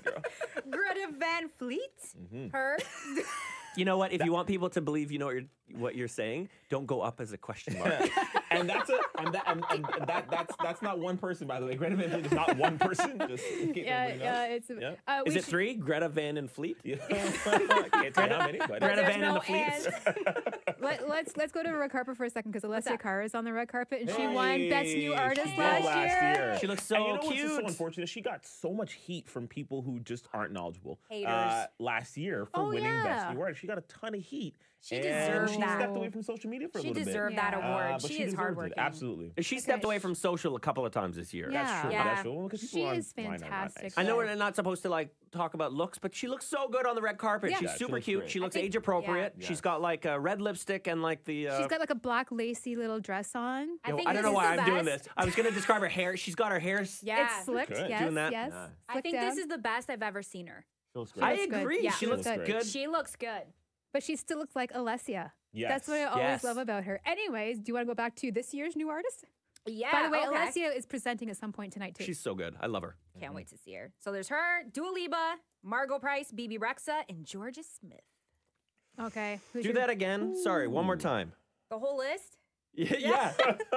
S3: girl.
S4: Greta Van Fleet, her.
S1: You know what? If you want people to believe you know what you're saying, don't go up as a question mark.
S3: And that's that's not one person, by the way. Greta Van Fleet is not one person. Just in case everybody knows.
S2: It's
S1: Is it 3? Greta Van and Fleet?
S3: Yeah. Can't tell how many, but
S1: Greta
S4: There's
S1: Van and the Fleet.
S2: let's go to the red carpet for a second because Alessia
S4: up?
S2: Cara is on the red carpet and she
S3: Hey,
S2: won Best New Artist
S3: she did
S2: last year.
S1: She looks so
S3: and you know
S1: cute.
S3: What's so unfortunate? She got so much heat from people who just aren't knowledgeable.
S4: Haters.
S3: Last year for winning Best New Artist, she got a ton of heat.
S4: She
S3: and
S4: deserved
S3: she
S4: that.
S3: stepped away from social media for a
S4: She
S3: little bit.
S4: deserved that
S2: Yeah.
S4: award.
S3: But
S4: She is
S3: deserved it.
S4: hardworking.
S3: Absolutely.
S1: She stepped away from social a couple of times this year.
S2: Yeah.
S3: That's true.
S4: Yeah.
S3: That's true. Well, 'cause people
S2: She
S3: on-
S2: is
S3: why not? Not
S2: fantastic.
S3: nice.
S1: I know we're not supposed to like talk about looks, but she looks so good on the red carpet.
S2: Yeah.
S1: She's
S3: Yeah, she
S1: super
S3: looks
S1: cute.
S3: great.
S1: She looks
S4: think-
S1: age appropriate.
S3: yeah.
S1: She's got like a red lipstick and like the.
S2: She's got like a black lacy little dress on.
S4: I
S1: Yo,
S4: think
S1: I don't
S4: this
S1: know
S4: is
S1: why
S4: the
S1: I'm doing
S4: best.
S1: this. I was gonna describe her hair. She's got her hair.
S4: Yeah.
S2: It's slicked,
S3: Good.
S2: yes,
S1: Doing that?
S2: yes.
S3: Yeah.
S4: I
S2: slicked
S4: think
S2: down.
S4: this is the best I've ever seen her.
S3: She looks
S1: I
S3: great.
S2: looks good.
S1: agree.
S4: Yeah.
S1: She
S3: She
S1: looks
S3: looks great.
S1: good.
S4: She looks good.
S2: But she still looks like Alessia.
S3: Yes.
S2: That's what I always
S1: Yes.
S2: love about her. Anyways, do you want to go back to this year's new artist?
S4: Yeah.
S2: By the way,
S4: okay.
S2: Alessia is presenting at some point tonight too.
S1: She's so good. I love her.
S4: Can't wait to see her. So there's her, Dua Lipa, Margot Price, BB Rexa, and Georgia Smith.
S2: okay. Who's
S1: Do
S2: your-
S1: that again. Sorry, one more time.
S4: The whole list.
S1: Yeah,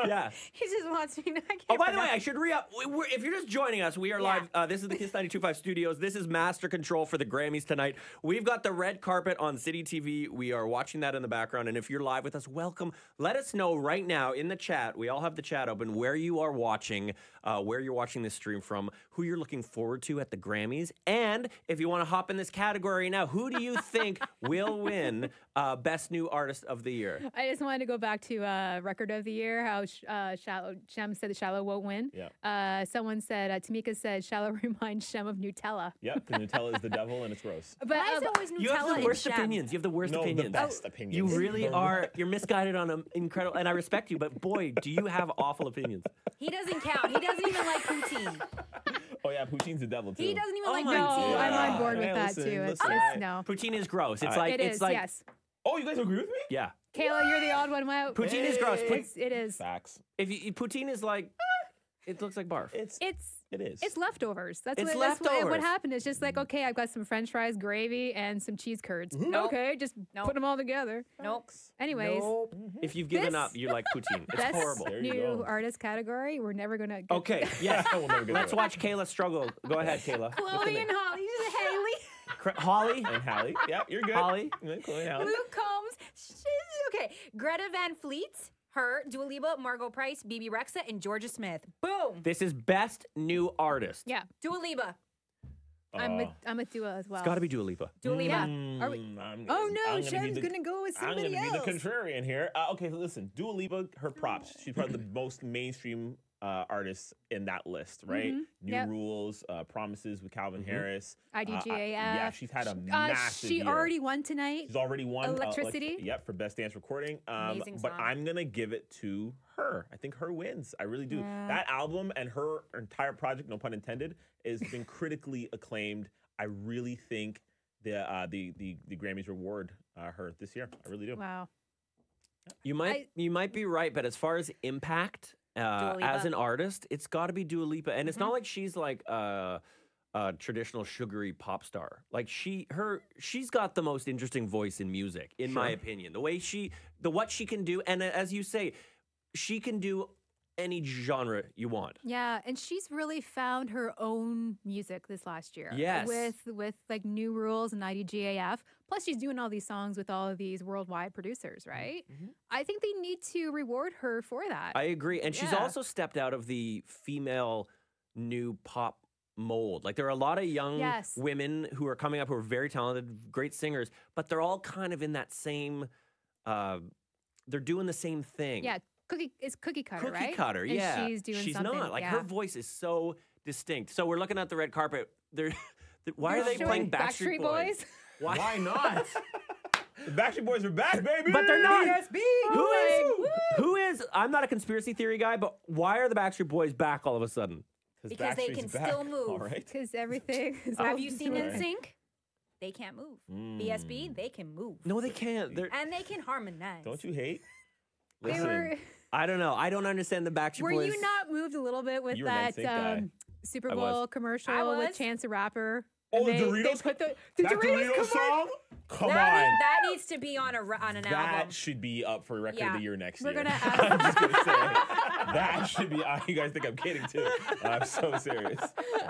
S1: yeah.
S4: He just wants me to.
S1: Oh, by the way, I should re-up. If you're just joining us, we are
S4: Yeah.
S1: live. This is the KiSS 92.5 studios. This is Master Control for the Grammys tonight. We've got the red carpet on Citytv. We are watching that in the background. And if you're live with us, welcome. Let us know right now in the chat. We all have the chat open where you are watching, where you're watching this stream from, who you're looking forward to at the Grammys. And if you want to hop in this category now, who do you think will win Best New Artist of the Year?
S2: I just wanted to go back to Record of the Year, how Shem said that Shallow won't win.
S3: Yeah.
S2: Someone said, Tamika said, Shallow reminds Shem of Nutella.
S3: Yep, because Nutella is the devil and it's gross.
S2: But
S4: Why is it always Nutella
S1: You have the
S4: and
S1: worst
S4: Shem?
S1: opinions. You have the worst
S3: No,
S1: opinions.
S3: the best opinions.
S1: You really are. You're misguided on an incredible, and I respect you, but boy, do you have awful opinions.
S4: He doesn't count. He doesn't even like poutine.
S3: Oh yeah, poutine's the devil too.
S4: He doesn't even
S1: Oh
S4: like
S1: my
S2: no,
S4: poutine.
S2: I'm
S3: Yeah.
S2: on board with
S3: Hey,
S2: that
S3: listen,
S2: too.
S3: listen.
S2: It's no.
S1: Poutine is gross. It's
S3: It
S1: like
S2: It
S1: it's
S2: is,
S1: like
S2: yes.
S3: Oh, you guys agree with me?
S1: yeah.
S2: Kayla, you're the odd one out.
S1: Poutine is gross.
S3: Hey.
S2: It is.
S3: Facts.
S1: If you, poutine is like, it looks like barf.
S3: It is.
S2: It's leftovers. That's
S1: It's
S2: what that's what
S1: leftovers.
S2: happened. It's just like, okay, I've got some French fries, gravy, and some cheese curds. Okay, just put them all together.
S4: Nope.
S2: Anyways,
S1: If you've given
S2: This-
S1: up, you like poutine. It's
S2: best
S1: horrible.
S3: There you
S2: new
S3: go.
S2: artist category. We're never gonna. Get
S1: Okay, yes.
S3: We'll never get
S1: Let's
S3: to it.
S1: watch Kayla struggle. Go ahead, Kayla.
S4: Chloe and Holly. Haley.
S1: Holly.
S3: And Halle. Yep, you're good.
S1: Holly.
S3: Yeah, Chloe and Halle.
S4: Luke Combs. Okay. Greta Van Fleet. Her, Dua Lipa, Margot Price, BB Rexa, and Georgia Smith. Boom.
S1: This is Best New Artist.
S2: Yeah,
S4: Dua Lipa.
S2: I'm a Dua as well.
S1: It's got to be Dua Lipa.
S4: Dua Lipa.
S2: Are we- Oh no, Shem's gonna go with
S3: I'm
S2: somebody
S3: gonna
S2: else.
S3: be the contrarian here. Okay, listen, Dua Lipa, her props. She's probably the most mainstream artist in that list, right? New
S2: Yep.
S3: Rules, Promises with Calvin Harris.
S2: IDGAF.
S3: Yeah, she's had a massive
S2: She
S3: year.
S2: already won tonight.
S3: She's already won
S2: Electricity?
S3: yep, for best dance recording.
S4: Amazing
S3: But
S4: song.
S3: I'm gonna give it to her. I think her wins. I really do. That album and her entire project, no pun intended, has been critically acclaimed. I really think the Grammys reward her this year. I really do.
S2: Wow.
S1: You might be right, but as far as impact
S4: Dua Lipa.
S1: as an artist, it's got to be Dua Lipa, and it's not like she's like a traditional sugary pop star. Like she's got the most interesting voice in music, in my opinion. The way what she can do, and as you say, she can do any genre you want.
S2: Yeah, and she's really found her own music this last year.
S1: Yes.
S2: With like New Rules and IDGAF. Plus she's doing all these songs with all of these worldwide producers, right? I think they need to reward her for that.
S1: I agree, and she's
S2: Yeah.
S1: also stepped out of the female new pop mold. Like there are a lot of young
S2: Yes.
S1: women who are coming up who are very talented, great singers, but they're all kind of in that same they're doing the same thing.
S2: Yeah, it's cookie cutter,
S1: Cookie
S2: right?
S1: cutter,
S2: And
S1: yeah.
S2: she's doing
S1: She's
S2: something.
S1: not. Like
S2: yeah.
S1: her voice is so distinct. So we're looking at the red carpet. Why are they
S2: Showing
S1: playing Backstreet Boys?
S3: Why not? The Backstreet Boys are back, baby.
S1: But they're not.
S3: BSB.
S1: Who is? I'm not a conspiracy theory guy, but why are the Backstreet Boys back all of a sudden?
S4: Because they
S3: Backstreet's
S4: can
S3: back.
S4: still move.
S3: All right.
S2: Because everything is
S4: Have you seen
S3: Right.
S4: NSYNC? They can't move. BSB, they can move.
S1: No, they can't. They're
S4: And they can harmonize.
S3: Don't you hate?
S2: They
S3: Listen,
S2: were
S1: I don't know. I don't understand the Backstreet
S2: Were
S1: Boys.
S2: you not moved a little bit with
S3: You were an
S2: that
S3: NSYNC guy.
S2: Super
S1: I
S2: Bowl
S1: was.
S2: commercial
S4: I
S2: with
S4: was.
S2: Chance the Rapper?
S3: Oh,
S2: And
S3: the
S2: they
S3: Doritos.
S2: put the
S3: That
S2: Doritos
S3: Doritos song? Come on.
S4: That needs to be on an
S3: That
S4: album.
S3: should be up for record of
S4: Yeah.
S3: the year next
S2: We're
S3: year.
S2: gonna
S3: I'm
S2: ask.
S3: just gonna say that should be. You guys think I'm kidding too? I'm so serious.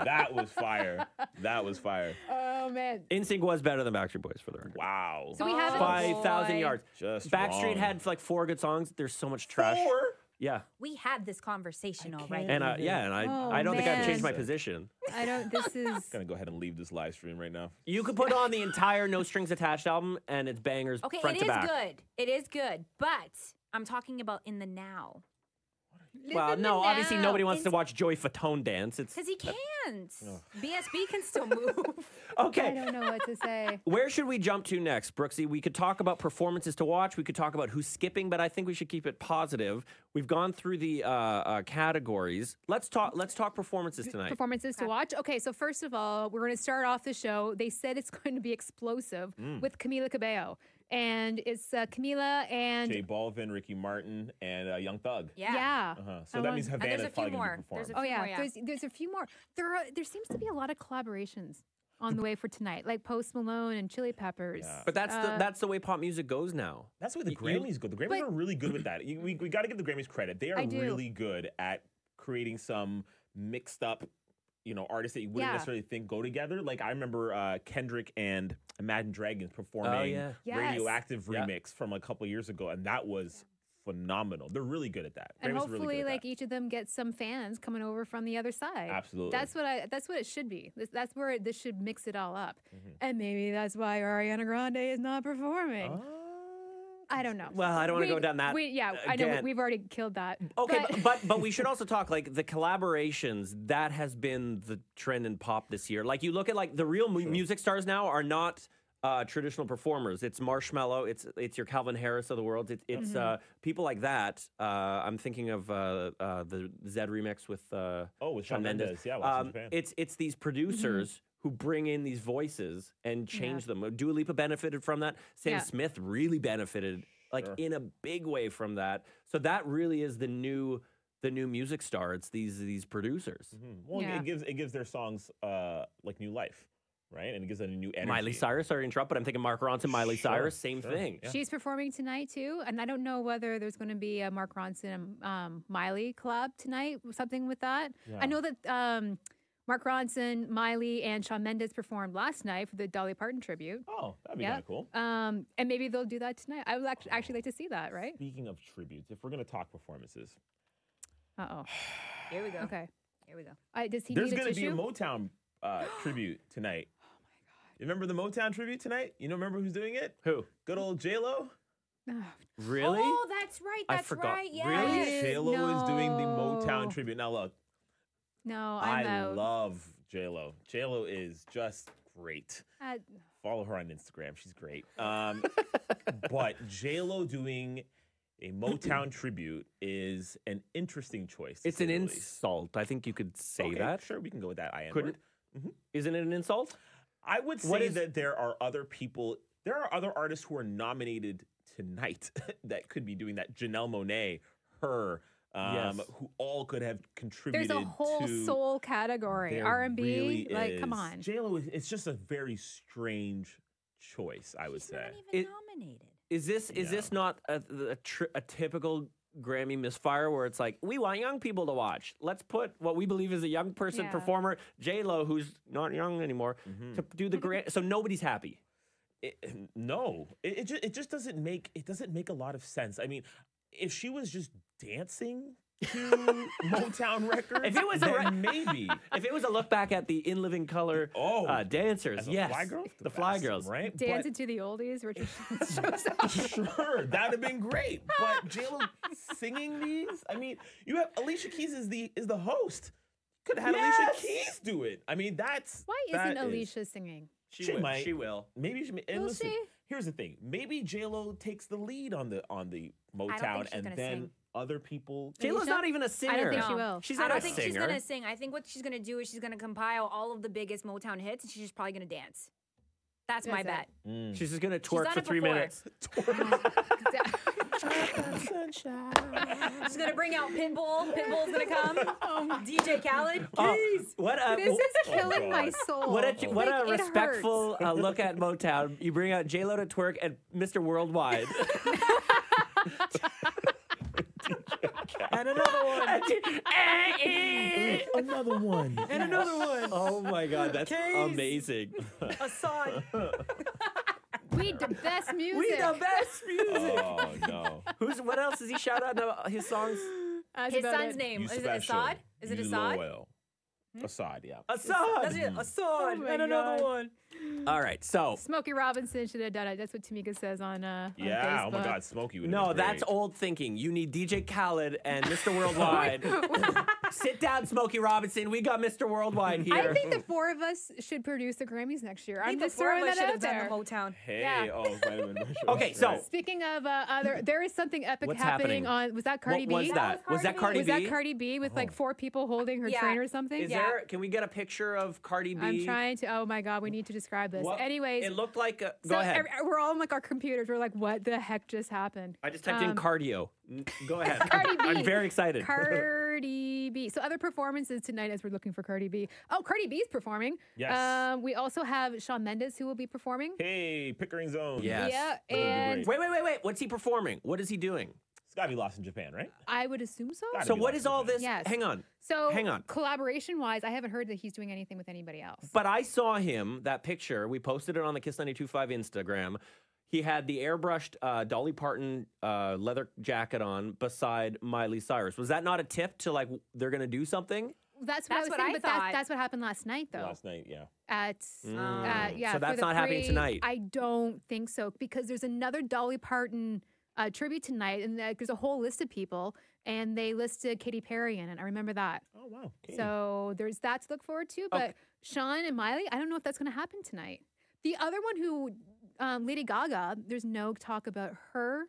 S3: That was fire. That was fire.
S2: Oh man.
S1: NSYNC was better than Backstreet Boys for the record.
S3: Wow.
S2: So we haven't.
S1: By 1,000 yards.
S3: Just
S1: Backstreet
S3: wrong.
S1: had like 4 good songs. There's so much trash.
S3: 4?
S1: Yeah.
S4: We had this conversation already.
S1: And I
S2: Oh,
S1: don't think I've
S2: man.
S1: changed my position.
S2: I don't. This is.
S3: Gonna go ahead and leave this live stream right now.
S1: You could put on the entire No Strings Attached album and it's bangers
S4: Okay,
S1: front
S4: it
S1: to
S4: is
S1: back.
S4: good. It is good. But I'm talking about in the now.
S1: Well,
S2: Live in
S1: no,
S2: the
S1: obviously
S2: now.
S1: nobody wants to watch Joey Fatone dance. It's
S4: Because he can't. BSB can still move.
S2: I
S1: okay.
S2: don't know what to say.
S1: Where should we jump to next, Brooksy? We could talk about performances to watch. We could talk about who's skipping, but I think we should keep it positive. We've gone through the categories. Let's talk performances tonight.
S2: Performances to watch. Okay, so first of all, we're going to start off the show. They said it's going to be explosive with Camila Cabello. And it's Camila and
S3: J Balvin, Ricky Martin, and Young Thug.
S4: Yeah.
S3: So
S2: I
S3: that means
S2: want-
S3: Havana's
S4: there's a few
S3: probably gonna
S4: more.
S3: be performing.
S4: There's a
S2: oh
S4: few
S2: yeah,
S4: more, yeah.
S2: there's a few more. There seems to be a lot of collaborations on the way for tonight, like Post Malone and Chili Peppers.
S3: Yeah.
S1: But that's the way pop music goes now.
S3: That's where the
S1: You-
S3: Grammys go. The Grammys
S2: but-
S3: are really good with that. We got to give the Grammys credit. They are
S2: I do.
S3: really good at creating some mixed up, artists that you wouldn't
S2: Yeah.
S3: necessarily think go together. Like I remember Kendrick and Imagine Dragons performing
S1: yeah.
S2: Yes.
S3: Radioactive
S1: Yeah.
S3: remix from a couple years ago, and that was phenomenal. They're really good at that.
S2: And
S3: Grammys are
S2: hopefully,
S3: really good at
S2: like
S3: that.
S2: each of them gets some fans coming over from the other side.
S3: Absolutely.
S2: That's what it should be. That's where this should mix it all up.
S3: Mm-hmm.
S2: And maybe that's why Ariana Grande is not performing. I don't know.
S1: Well, I don't want to go down that.
S2: I know
S1: again.
S2: we've already killed that.
S1: Okay, but we should also talk like the collaborations. That has been the trend in pop this year. Like you look at like the real music stars now are not traditional performers. It's Marshmello. It's your Calvin Harris of the world. It's people like that. I'm thinking of the Zed remix with
S3: with Shawn Mendes. Yeah, Watch in Japan.
S1: it's these producers who bring in these voices and change them. Dua Lipa benefited from that. Sam
S2: Yeah.
S1: Smith really benefited in a big way from that. So that really is the new music star. It's these producers.
S3: Well,
S2: Yeah.
S3: it gives their songs like new life, right? And it gives them a new energy.
S1: Miley Cyrus, sorry to interrupt, but I'm thinking Mark Ronson, Miley
S3: Sure,
S1: Cyrus, same
S3: sure.
S1: thing.
S3: Yeah.
S2: She's performing tonight too, and I don't know whether there's going to be a Mark Ronson and Miley collab tonight, something with that.
S3: Yeah.
S2: I know that Mark Ronson, Miley, and Shawn Mendes performed last night for the Dolly Parton tribute.
S3: Oh, that'd be kind of cool.
S2: And maybe they'll do that tonight. I would actually like to see that, right?
S3: Speaking of tributes, if we're gonna talk performances,
S2: Uh-oh.
S4: Here we go.
S2: Okay.
S4: Here we go.
S2: Does he
S3: there's
S2: need a
S3: gonna be a
S2: tissue?
S3: Motown tribute tonight. Oh my god! You remember the Motown tribute tonight? You don't remember who's doing it?
S1: Who?
S3: Good old J Lo.
S1: Really?
S4: Oh, that's right.
S1: I
S4: That's
S1: forgot.
S4: right. Yes.
S1: Really?
S3: J Lo is doing the
S2: No.
S3: Motown tribute. Now look,
S2: No, I'm
S3: I
S2: out.
S3: love J Lo. J Lo is just great.
S2: Uh,
S3: Follow her on Instagram. She's great. But J Lo doing a Motown tribute is an interesting choice. to
S1: It's
S3: say
S1: an
S3: the least.
S1: insult. I think you could say
S3: Okay,
S1: that.
S3: Sure, we can go with that.
S1: Couldn't? Isn't it an insult?
S3: I would
S1: What
S3: say
S1: is-
S3: that there are other people, there are other artists who are nominated tonight that could be doing that. Janelle Monáe, her,
S1: Yes.
S3: who all could have contributed
S2: there's a whole
S3: to
S2: soul category.
S3: there
S2: R&B,
S3: really
S2: like come
S3: is.
S2: on.
S3: J-Lo, it's just a very strange choice, I would
S4: She's
S3: say.
S4: not even
S1: It-
S4: nominated.
S1: Is this not a typical Grammy misfire where it's like we want young people to watch? Let's put what we believe is a young person
S2: Yeah.
S1: performer, J Lo, who's not young anymore, to do the Grammy. So nobody's happy.
S3: No, it just doesn't make a lot of sense. I mean, if she was just dancing to Motown records,
S1: If it was
S3: then maybe.
S1: If it was a look back at the In Living Color dancers,
S3: As a
S1: yes,
S3: Fly Girls,
S1: the Fly
S3: best,
S1: Girls,
S3: right?
S2: Dancing to the oldies, Richard shows up.
S3: But, sure, that'd have been great. But J-Lo singing these, I mean, you have Alicia Keys is the host. Could have had
S1: Yes!
S3: Alicia Keys do it. I mean, that's
S2: Why
S3: that
S2: isn't
S3: is-
S2: Alicia singing?
S3: She
S1: will.
S3: might.
S1: She will.
S3: Maybe she. And
S2: Will
S3: listen,
S2: she?
S3: here's the thing. Maybe J Lo takes the lead on the Motown,
S4: she's
S3: and
S4: gonna
S3: then
S4: sing.
S3: other people.
S1: J Lo's
S2: Alicia?
S1: not even a singer.
S2: I don't think she
S4: No.
S2: will.
S1: She's
S4: I
S1: not
S4: don't
S1: a
S4: think
S1: singer.
S4: she's gonna sing. I think what she's gonna do is she's gonna compile all of the biggest Motown hits, and she's just probably gonna dance. That's my
S2: That's
S4: bet.
S1: She's just gonna twerk
S4: done
S1: for
S4: it
S1: 3
S4: before.
S1: minutes.
S3: Sunshine.
S4: She's gonna bring out Pitbull. Pitbull's gonna come. DJ Khaled.
S2: This is killing my soul.
S1: What a
S2: Like, it
S1: respectful look at Motown. You bring out J-Lo to twerk and Mr. Worldwide.
S3: And another one.
S1: Another one.
S3: And another one.
S1: Oh my God, that's amazing.
S4: Assad.
S2: We the best music.
S1: We the best music.
S3: Oh no.
S1: What else does he shout out in his songs?
S2: That's
S4: His
S2: about
S4: son's
S2: it.
S4: name.
S3: You
S4: Is it
S3: special.
S4: Assad? Is it
S3: You
S4: Assad?
S3: loyal. Assad, yeah.
S1: Assad.
S4: That's it. Assad.
S2: Oh my
S1: And another
S2: God.
S1: one. All right, so
S2: Smokey Robinson should have done it. That's what Tamika says on
S3: Yeah.
S2: Facebook.
S3: Oh my God, Smokey would.
S1: no, that's old thinking. You need DJ Khaled and Mr. Worldwide. Sit down, Smokey Robinson. We got Mr. Worldwide here.
S2: I think the four of us should produce the Grammys next year. I'm just throwing that out there.
S4: Motown.
S3: Hey,
S2: Yeah.
S1: Okay, so
S2: Speaking of there is something epic
S1: What's
S2: happening
S1: happening?
S2: on. Was that Cardi
S1: what
S2: B?
S1: was that? Was that Cardi
S2: Was
S1: B?
S2: that Cardi B with like 4 people holding her
S4: Yeah.
S2: train or something?
S1: Is there? Can we get a picture of Cardi B?
S2: I'm trying to. Oh my God, we need to describe this.
S1: What-
S2: Anyways,
S1: it looked like.
S2: so
S1: Go ahead.
S2: we're all on like our computers. We're like, what the heck just happened?
S1: I just typed in cardio. Go ahead.
S2: Cardi B.
S1: I'm very excited.
S2: Cardi B. So other performances tonight as we're looking for Cardi B. Oh, Cardi B's performing.
S3: Yes.
S2: We also have Shawn Mendes who will be performing.
S3: Hey, Pickering Zone.
S1: Yes.
S2: Yeah,
S3: That'll be
S2: and
S3: great.
S1: Wait. What's he performing? What is he doing?
S3: It's gotta be lost in Japan, right?
S2: I would assume so.
S3: Gotta
S1: So
S3: be
S1: what
S3: lost
S1: is
S3: in
S1: all
S3: Japan.
S1: this?
S2: Yes.
S1: Hang on.
S2: So
S1: Hang on.
S2: collaboration wise, I haven't heard that he's doing anything with anybody else.
S1: But I saw him, that picture. We posted it on the Kiss 92.5 Instagram. He had the airbrushed Dolly Parton leather jacket on beside Miley Cyrus. Was that not a tip to like they're going to do something?
S2: That's what I was
S4: what
S2: saying,
S4: I
S2: but
S4: thought.
S2: that's what happened last night though.
S3: Last night, yeah.
S2: At yeah,
S1: So
S2: for
S1: that's
S2: the
S1: not happening
S2: free-
S1: tonight.
S2: I don't think so because there's another Dolly Parton tribute tonight, and there's a whole list of people, and they listed Katy Perry in it. I remember that.
S3: Oh wow. Katie.
S2: So there's that to look forward to. But
S1: Okay.
S2: Sean and Miley, I don't know if that's going to happen tonight. The other one who, Lady Gaga, there's no talk about her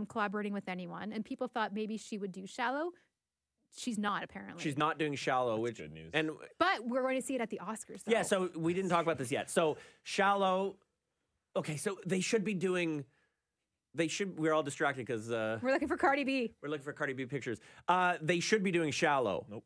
S2: collaborating with anyone, and people thought maybe she would do Shallow. She's not apparently.
S1: She's not doing Shallow,
S3: That's
S1: which
S3: good news.
S1: and
S2: But we're going to see it at the Oscars. Though.
S1: yeah, so we didn't talk about this yet. So Shallow, okay, so they should be doing. We're all distracted because
S2: we're looking for Cardi B.
S1: we're looking for Cardi B pictures. They should be doing Shallow.
S3: Nope.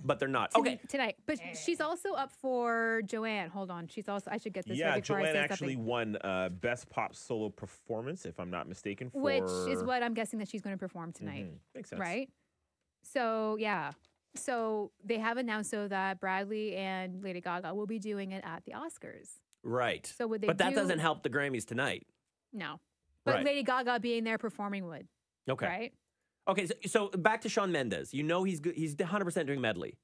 S1: But they're not. Okay.
S2: Tonight. But she's also up for Joanne. Hold on. She's also, I should get this
S3: Yeah,
S2: right before I
S3: Joanne
S2: say
S3: actually
S2: something.
S3: won Best Pop Solo Performance, if I'm not mistaken. For...
S2: Which is what I'm guessing that she's going to perform tonight.
S3: Makes sense.
S2: Right? So, yeah. So they have announced so that Bradley and Lady Gaga will be doing it at the Oscars.
S1: Right.
S2: So would they
S1: But that
S2: do-
S1: doesn't help the Grammys tonight.
S2: No. But
S1: Right.
S2: Lady Gaga being there performing would.
S1: Okay.
S2: Right?
S1: Okay, so back to Shawn Mendes. You know he's good. He's 100% doing medley,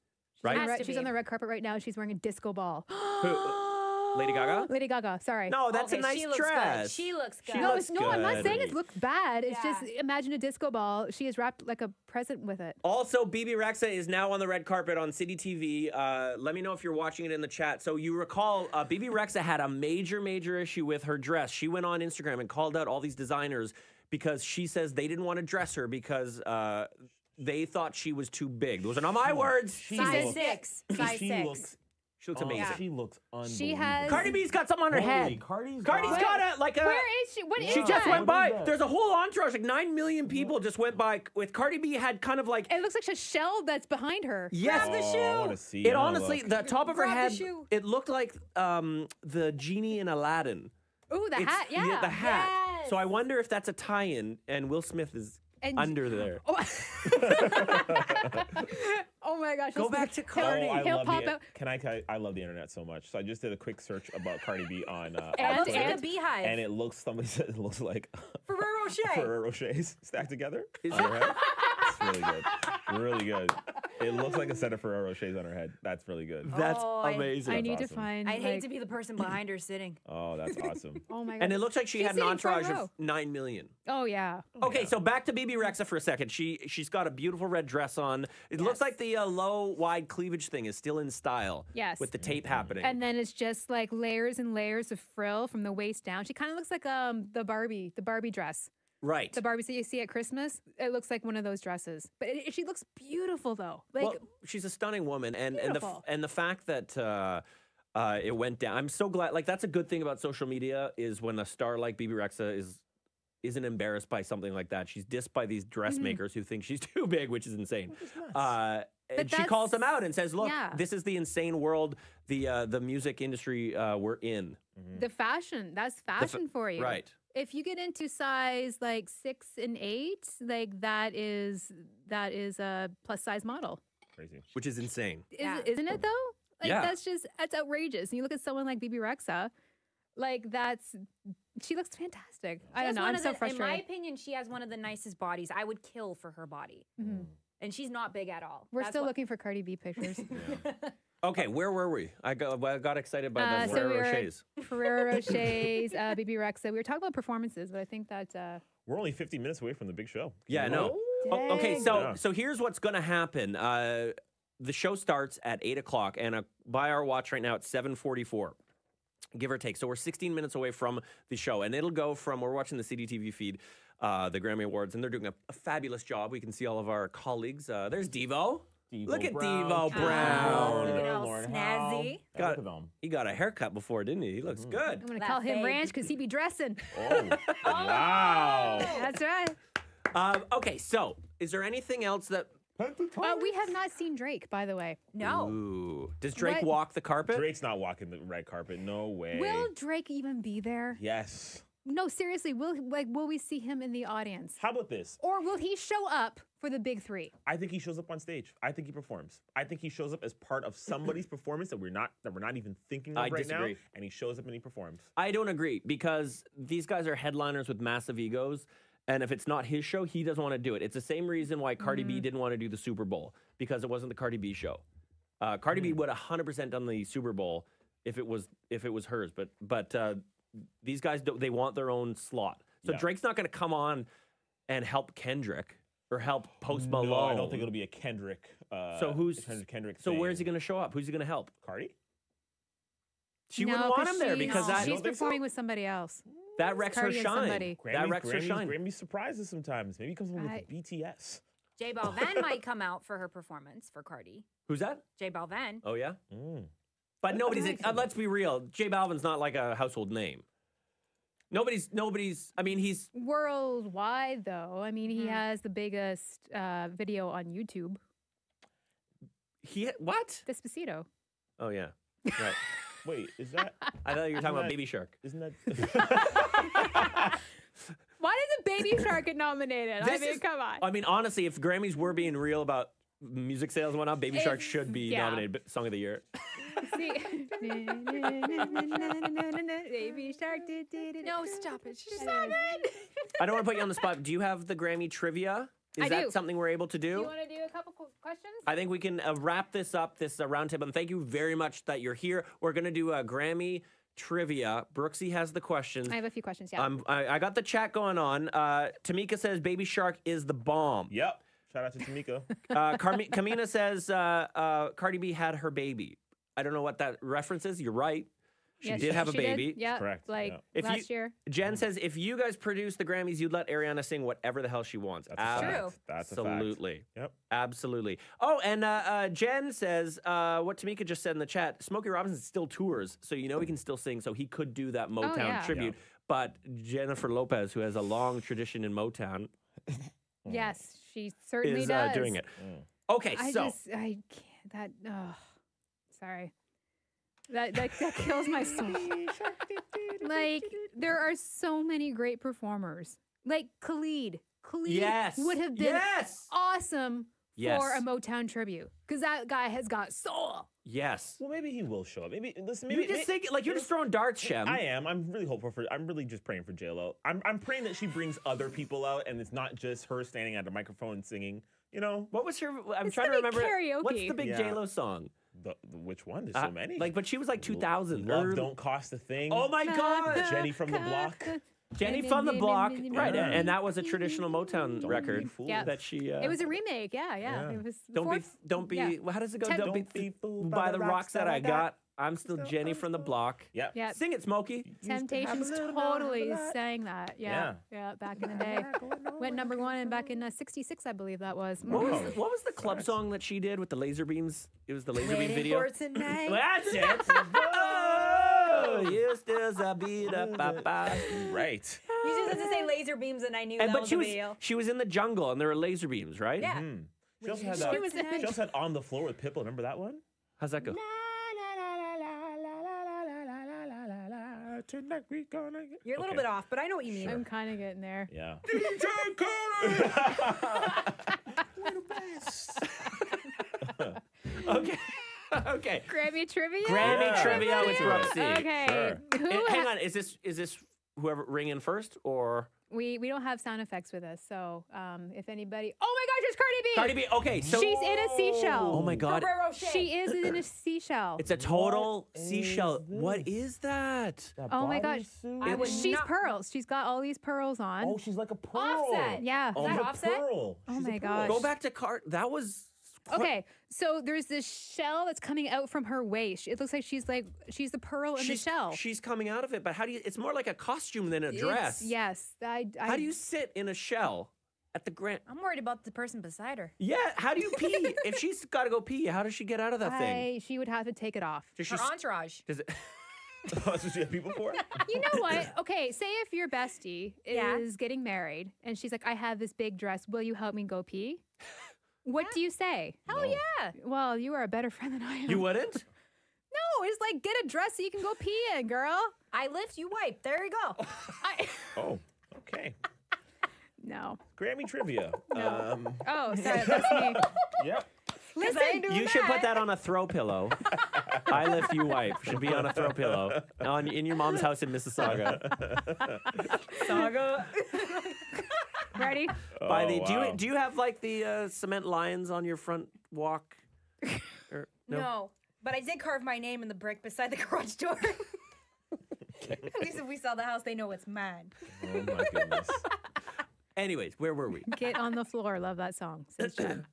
S1: right?
S4: Has to
S2: She's
S4: be.
S2: on the red carpet right now. She's wearing a disco ball.
S1: Lady Gaga?
S2: Lady Gaga, sorry.
S1: No, that's a
S4: Okay,
S1: nice
S4: she looks
S1: dress.
S4: Good. She looks good.
S1: She
S2: No,
S1: looks
S2: I'm not
S1: good.
S2: saying it looks bad. It's
S4: Yeah.
S2: just imagine a disco ball. She is wrapped like a present with it.
S1: Also, BB Rexa is now on the red carpet on Citytv. Let me know if you're watching it in the chat. So you recall, BB Rexa had a major issue with her dress. She went on Instagram and called out all these designers because she says they didn't want to dress her because they thought she was too big. Those are not my words.
S4: Size 6. Size 6.
S1: She looks amazing.
S3: She looks unbelievable.
S2: She has-
S1: Cardi B's got something on her head.
S3: Cardi's
S1: Cardi's got a like a.
S2: Where is she? What is
S1: She
S2: that?
S1: just went
S3: What
S1: by.
S3: is that?
S1: There's a whole entourage, like 9 million people just went by. With Cardi B had kind of like.
S2: It looks like a shell that's behind her.
S1: Yes,
S4: Grab the
S3: I
S4: shoe.
S3: want to see.
S1: it
S3: I wanna
S1: honestly,
S3: look.
S1: the top of her
S4: Grab the
S1: head,
S4: shoe.
S1: it looked like the genie in Aladdin.
S2: Ooh, the hat.
S1: It's-
S2: Yeah.
S1: the hat.
S4: Yes.
S1: So I wonder if that's a tie-in, and Will Smith is
S2: And-
S1: under there.
S2: Oh, oh my gosh.
S1: Go
S2: he'll-
S1: back to
S2: he'll-
S1: Cardi.
S3: I
S2: He'll
S3: love
S2: pop
S3: the,
S2: out.
S3: I love the internet so much. So I just did a quick search about Cardi B on
S4: It
S2: And-
S4: looks like
S3: Twitter,
S4: a beehive.
S3: and it looks. Somebody said it looks like
S4: Ferrero Rocher.
S3: Ferrero Rochers stacked together.
S1: Is
S3: on her head. It's really good. Really good. It looks like a set of Ferrero Rochers on her head. That's really good.
S1: That's
S4: Oh,
S1: amazing.
S2: I need to
S3: awesome.
S2: find.
S4: I'd hate
S2: like-
S4: to be the person behind her sitting.
S3: Oh, that's awesome.
S2: Oh my god.
S1: and it looks like she
S2: She's
S1: had an
S2: sitting front
S1: entourage
S2: row.
S1: of 9 million.
S2: Oh yeah.
S1: Okay, so back to BB Rexa for a second. She's got a beautiful red dress on. It looks like the low wide cleavage thing is still in style.
S2: Yes.
S1: With the tape happening.
S2: And then it's just like layers and layers of frill from the waist down. She kind of looks like the Barbie dress.
S1: right.
S2: The Barbies that you see at Christmas. It looks like one of those dresses. But she looks beautiful though. Like
S1: Well, she's a stunning woman, and
S2: Beautiful.
S1: the fact that it went down. I'm so glad. Like that's a good thing about social media is when a star like BB Rexa is isn't embarrassed by something like that. She's dissed by these dressmakers who think she's too big, which is insane. And she calls them out and says, look, this is the insane world, the music industry we're in.
S2: The fashion, that's fashion for you.
S1: Right.
S2: If you get into size like 6 and 8, like that is a plus size model.
S3: Crazy.
S1: Which is insane.
S2: Isn't it though? Like that's outrageous. And you look at someone like BB Rexa, like she looks fantastic. I don't know. I'm so frustrated.
S4: In my opinion, she has one of the nicest bodies. I would kill for her body. And she's not big at all.
S2: We're still looking for Cardi B pictures.
S1: Okay, where were we? I got excited by the Ferrero Rochers.
S2: Ferrero Rochers, BB Rexa. We were talking about performances, but I think that
S3: we're only 50 minutes away from the big show.
S1: Yeah, I know. Okay, so here's what's going to happen. The show starts at 8 o'clock, and by our watch right now, it's 7:44. Give or take. So we're 16 minutes away from the show, and it'll go from, we're watching the Citytv feed, the Grammy Awards, and they're doing a fabulous job. We can see all of our colleagues. There's Devo. Look at Devo Brown.
S4: Look at all snazzy.
S1: He got a haircut before, didn't he? He looks good.
S2: I'm going to call him Ranch because he'd be dressing.
S3: Oh, wow.
S2: That's right.
S1: Okay, so is there anything else that...
S2: we have not seen Drake, by the way.
S4: No.
S1: Ooh. Does Drake walk the carpet?
S3: Drake's not walking the red carpet. No way.
S2: Will Drake even be there?
S3: Yes.
S2: No, seriously. Will we see him in the audience?
S3: How about this?
S2: Or will he show up for the big 3?
S3: I think he shows up on stage. I think he performs. I think he shows up as part of somebody's performance that we're not even thinking of right now. And he shows up and he performs.
S1: I don't agree because these guys are headliners with massive egos. And if it's not his show, he doesn't want to do it. It's the same reason why Cardi B didn't want to do the Super Bowl, because it wasn't the Cardi B show. Cardi B would 100% done the Super Bowl if it was hers. But these guys they want their own slot. So Drake's not going to come on and help Kendrick or help Post Malone.
S3: No, I don't think it'll be a Kendrick. Kendrick
S1: So where's he going to show up? Who's he going to help?
S3: Cardi?
S1: She wouldn't want him there because
S2: she's performing with somebody else.
S1: That wrecks her shine. That wrecks her shine.
S3: Grammy surprises sometimes. Maybe he comes along with BTS.
S4: J Balvin might come out for her performance for Cardi.
S1: Who's that?
S4: J Balvin.
S1: Oh, yeah? But nobody's... let's be real. J Balvin's not like a household name. Nobody's... I mean, he's...
S2: Worldwide, though. I mean, he has the biggest video on YouTube.
S1: What?
S2: Despacito.
S1: Oh, yeah. Right.
S3: Wait, is that...
S1: I thought you were talking about Baby Shark.
S3: Isn't that...
S2: Why does a Baby Shark get nominated? Come on.
S1: I mean, honestly, if Grammys were being real about music sales and whatnot, Baby Shark should be nominated Song of the Year.
S2: See? Baby Shark.
S4: No, stop it.
S2: Stop it.
S1: I don't want to put you on the spot. Do you have the Grammy trivia? Is that something we're able to do?
S2: Do you want to do a couple questions?
S1: I think we can wrap this up, this roundtable. And thank you very much that you're here. We're going to do a Grammy trivia. Brooksy has the questions.
S2: I have a few questions, yeah.
S1: I got the chat going on. Tamika says Baby Shark is the bomb.
S3: Yep. Shout out to Tamika.
S1: Kamina says Cardi B had her baby. I don't know what that reference is. You're right. She did have a baby.
S2: Yeah,
S3: correct.
S2: Like last year.
S1: Jen says, if you guys produce the Grammys, you'd let Ariana sing whatever the hell she wants.
S3: That's true. That's
S1: absolutely.
S3: Yep.
S1: Absolutely. Oh, and Jen says, what Tamika just said in the chat, Smokey Robinson still tours, so you know he can still sing, so he could do that Motown tribute. Yeah. But Jennifer Lopez, who has a long tradition in Motown,
S2: yes, she certainly does.
S1: Doing it. Okay,
S2: I can't. Sorry. That kills my soul. Like, there are so many great performers. Like Khalid. Khalid would have been awesome for a Motown tribute. Because that guy has got soul.
S1: Yes.
S3: Well, maybe he will show up. Maybe
S1: you just think like you're just throwing darts, Shem.
S3: I am. I'm really hopeful for. I'm really just praying for JLo. I'm praying that she brings other people out, and it's not just her standing at the microphone singing. You know,
S1: what was her? I'm trying to remember.
S2: Karaoke.
S1: What's the big JLo song?
S3: Which one? There's so many.
S1: But she was like 2000.
S3: Love Don't Cost a Thing.
S1: Oh my God.
S3: Jenny from the Block.
S1: Jenny from the Block, right? And that was a traditional Motown record that she.
S2: It was a remake. Yeah. It was.
S1: Don't be. How does it go? Don't be fooled by the rocks that I got. I'm still Jenny from the Block.
S3: Yeah.
S1: Sing it, Smokey.
S2: Temptations totally sang that. Yeah. Back in the day, went #1 and back in '66, I believe that was.
S1: What was the club song that she did with the laser beams? It was the laser beam video.
S4: For tonight.
S1: That's it. Whoa! Oh, used to be the papa.
S3: Right.
S4: You just had to say laser beams, and I knew
S1: And
S4: that
S1: but
S4: was
S1: she
S4: a
S1: was
S4: video.
S1: she was in the jungle and there were laser beams, right?
S4: Yeah.
S3: She also had,
S2: She was in-
S3: she also had On the Floor with Pitbull. Remember that one?
S1: How's that go?
S3: Tonight we gonna get...
S4: You're a little bit off, but I know what you mean.
S2: I'm kind of getting there.
S3: Yeah.
S1: Okay. Okay.
S2: Grammy trivia.
S1: Grammy
S3: Yeah.
S1: trivia with Brooksy.
S2: Okay.
S3: Sure.
S2: Who
S1: And hang
S2: ha-
S1: on, is this whoever ring in first or
S2: we don't have sound effects with us, so if anybody. Oh my gosh, it's Cardi B.
S1: Cardi B? Okay, so
S2: She's in a seashell.
S1: oh my god,
S4: Ferrero Rocher.
S2: She is in a seashell.
S1: it's a total
S3: What
S1: seashell.
S3: is
S1: What
S3: this?
S1: is that?
S2: Oh my gosh.
S4: I would
S2: She's
S4: not-
S2: pearls. She's got all these pearls on.
S3: Oh, she's like a pearl.
S4: Offset.
S2: Yeah.
S1: Oh,
S4: Is that
S3: She's a
S4: Offset?
S3: pearl.
S2: Oh
S3: She's a
S2: my
S3: pearl.
S2: gosh.
S1: Go back to Cart. That was
S2: Okay, so there's this shell that's coming out from her waist. It looks like she's the pearl in the shell.
S1: She's coming out of it, but how do you? It's more like a costume than a
S2: It's-
S1: dress.
S2: Yes.
S1: How do you sit in a shell at the Grand?
S4: I'm worried about the person beside her.
S1: Yeah. How do you pee? If she's got to go pee, how does she get out of that thing?
S2: She would have to take it off.
S1: Does she?
S4: Her entourage.
S1: Does it?
S3: That's what you have people for?
S2: You know what? Okay, say if your bestie
S4: Yeah.
S2: is getting married and she's like, I have this big dress. Will you help me go pee? What do you say?
S4: Hell yeah.
S2: Well, you are a better friend than I am.
S1: You wouldn't?
S2: No, it's like get a dress so you can go pee in, girl.
S4: I lift, you wipe. There you go.
S3: Oh, okay.
S2: No.
S3: Grammy trivia.
S2: Oh, sorry, that's me.
S3: Yep.
S4: Listen,
S1: You should put that on a throw pillow. I lift, you wipe. Should be on a throw pillow in your mom's house in Mississauga.
S4: Saga.
S2: Ready?
S1: By the,
S3: wow.
S1: do you have like the cement lions on your front walk? Or,
S4: No, but I did carve my name in the brick beside the garage door. At least if we sell the house, they know it's mine.
S3: Oh my goodness.
S1: Anyways, where were we?
S2: Get on the floor. Love that song. Says Jen.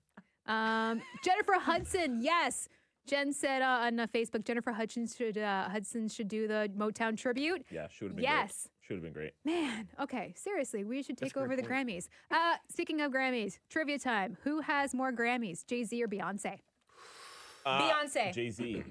S2: Jennifer Hudson. Yes. Jen said on Facebook, Jennifer Hudson should do the Motown tribute.
S3: Yeah, she would have been
S2: Yes.
S3: great. She would have been great.
S2: Man, okay, seriously, we should take
S3: That's a
S2: over the
S3: great
S2: Grammys. Speaking of Grammys, trivia time. Who has more Grammys, Jay-Z or Beyonce?
S4: Beyonce.
S3: Jay-Z.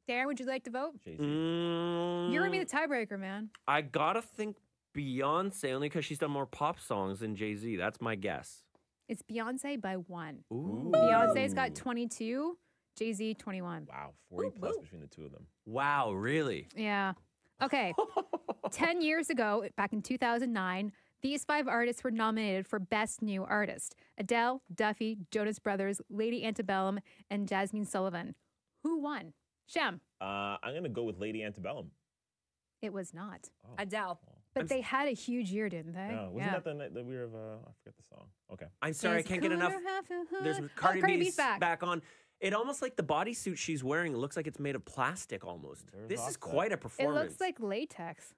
S2: Darren, would you like to vote?
S3: Jay-Z.
S2: You're gonna be the tiebreaker, man.
S1: I gotta think Beyonce only because she's done more pop songs than Jay-Z. That's my guess.
S2: It's Beyonce by 1.
S1: Ooh.
S2: Beyonce's got 22, Jay-Z 21.
S3: Wow, 40 plus between the two of them.
S1: Wow, really?
S2: Yeah. Okay. 10 years ago, back in 2009, these 5 artists were nominated for Best New Artist. Adele, Duffy, Jonas Brothers, Lady Antebellum, and Jasmine Sullivan. Who won? Shem.
S3: I'm going to go with Lady Antebellum.
S2: It was not.
S4: Adele.
S2: But they had a huge year, didn't they?
S3: No, wasn't that the night that we were of, I forget the song. Okay.
S1: I'm sorry, I can't get enough. There's
S2: Cardi
S1: Cardi
S2: B's
S1: B's back on. It almost like the bodysuit she's wearing looks like it's made of plastic almost.
S3: There's
S1: This is
S3: Offset.
S1: quite a
S2: It
S1: performance.
S2: looks like latex.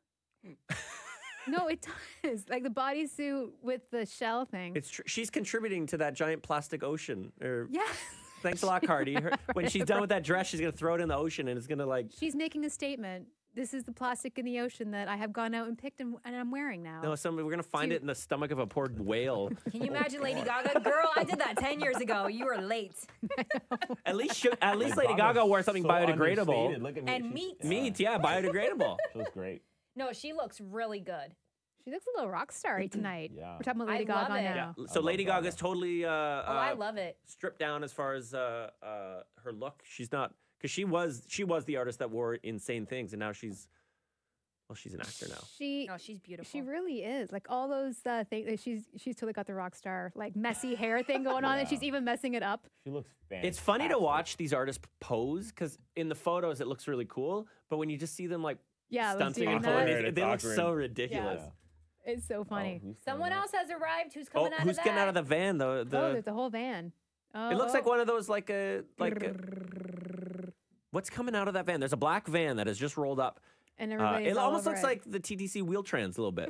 S2: No, it does. Like the bodysuit with the shell thing.
S1: She's contributing to that giant plastic ocean.
S2: Yeah.
S1: Thanks a lot, Cardi. When she's done with that dress, she's gonna throw it in the ocean, and it's gonna like.
S2: She's making a statement. This is the plastic in the ocean that I have gone out and picked and I'm wearing now.
S1: No, we're gonna find it in the stomach of a poor whale.
S4: Can you imagine Lady Gaga? Girl, I did that 10 years ago. You were late.
S1: At least Lady Gaga wore something
S3: So
S1: biodegradable.
S3: understated. Look at me.
S4: And
S3: She's-
S4: meat.
S1: Meat, yeah, biodegradable.
S3: She looks great.
S4: No, she looks really good.
S2: She looks a little rock starry tonight.
S3: Yeah.
S2: We're talking about Lady
S4: I love
S2: Gaga
S4: it.
S2: now.
S1: So
S3: love
S1: Lady
S3: Gaga.
S1: Gaga's totally
S4: Oh, I love it.
S1: stripped down as far as her look. She's not because she was the artist that wore insane things, and now she's an actor now.
S4: No, she's beautiful.
S2: She really is. Like all those things. She's totally got the rock star like messy hair thing going on, and she's even messing it up.
S3: She looks fantastic.
S1: It's funny to watch these artists pose because in the photos it looks really cool, but when you just see them like
S2: Yeah,
S1: stunting
S2: doing
S1: and
S2: that.
S1: pulling
S3: Awkward,
S1: these, they look
S3: it's
S1: so
S3: awkward.
S1: ridiculous.
S2: It's so funny.
S3: who's
S4: Someone
S3: coming
S4: else has arrived. Who's
S1: Oh,
S4: coming out
S1: who's
S4: of that?
S1: getting out of the van?
S2: Oh, there's a whole van. Oh,
S1: It looks like one of those what's coming out of that van? There's a black van that has just rolled up.
S2: and everybody's
S1: It
S2: all
S1: almost
S2: over
S1: looks
S2: it.
S1: like the TTC wheel trans a little bit.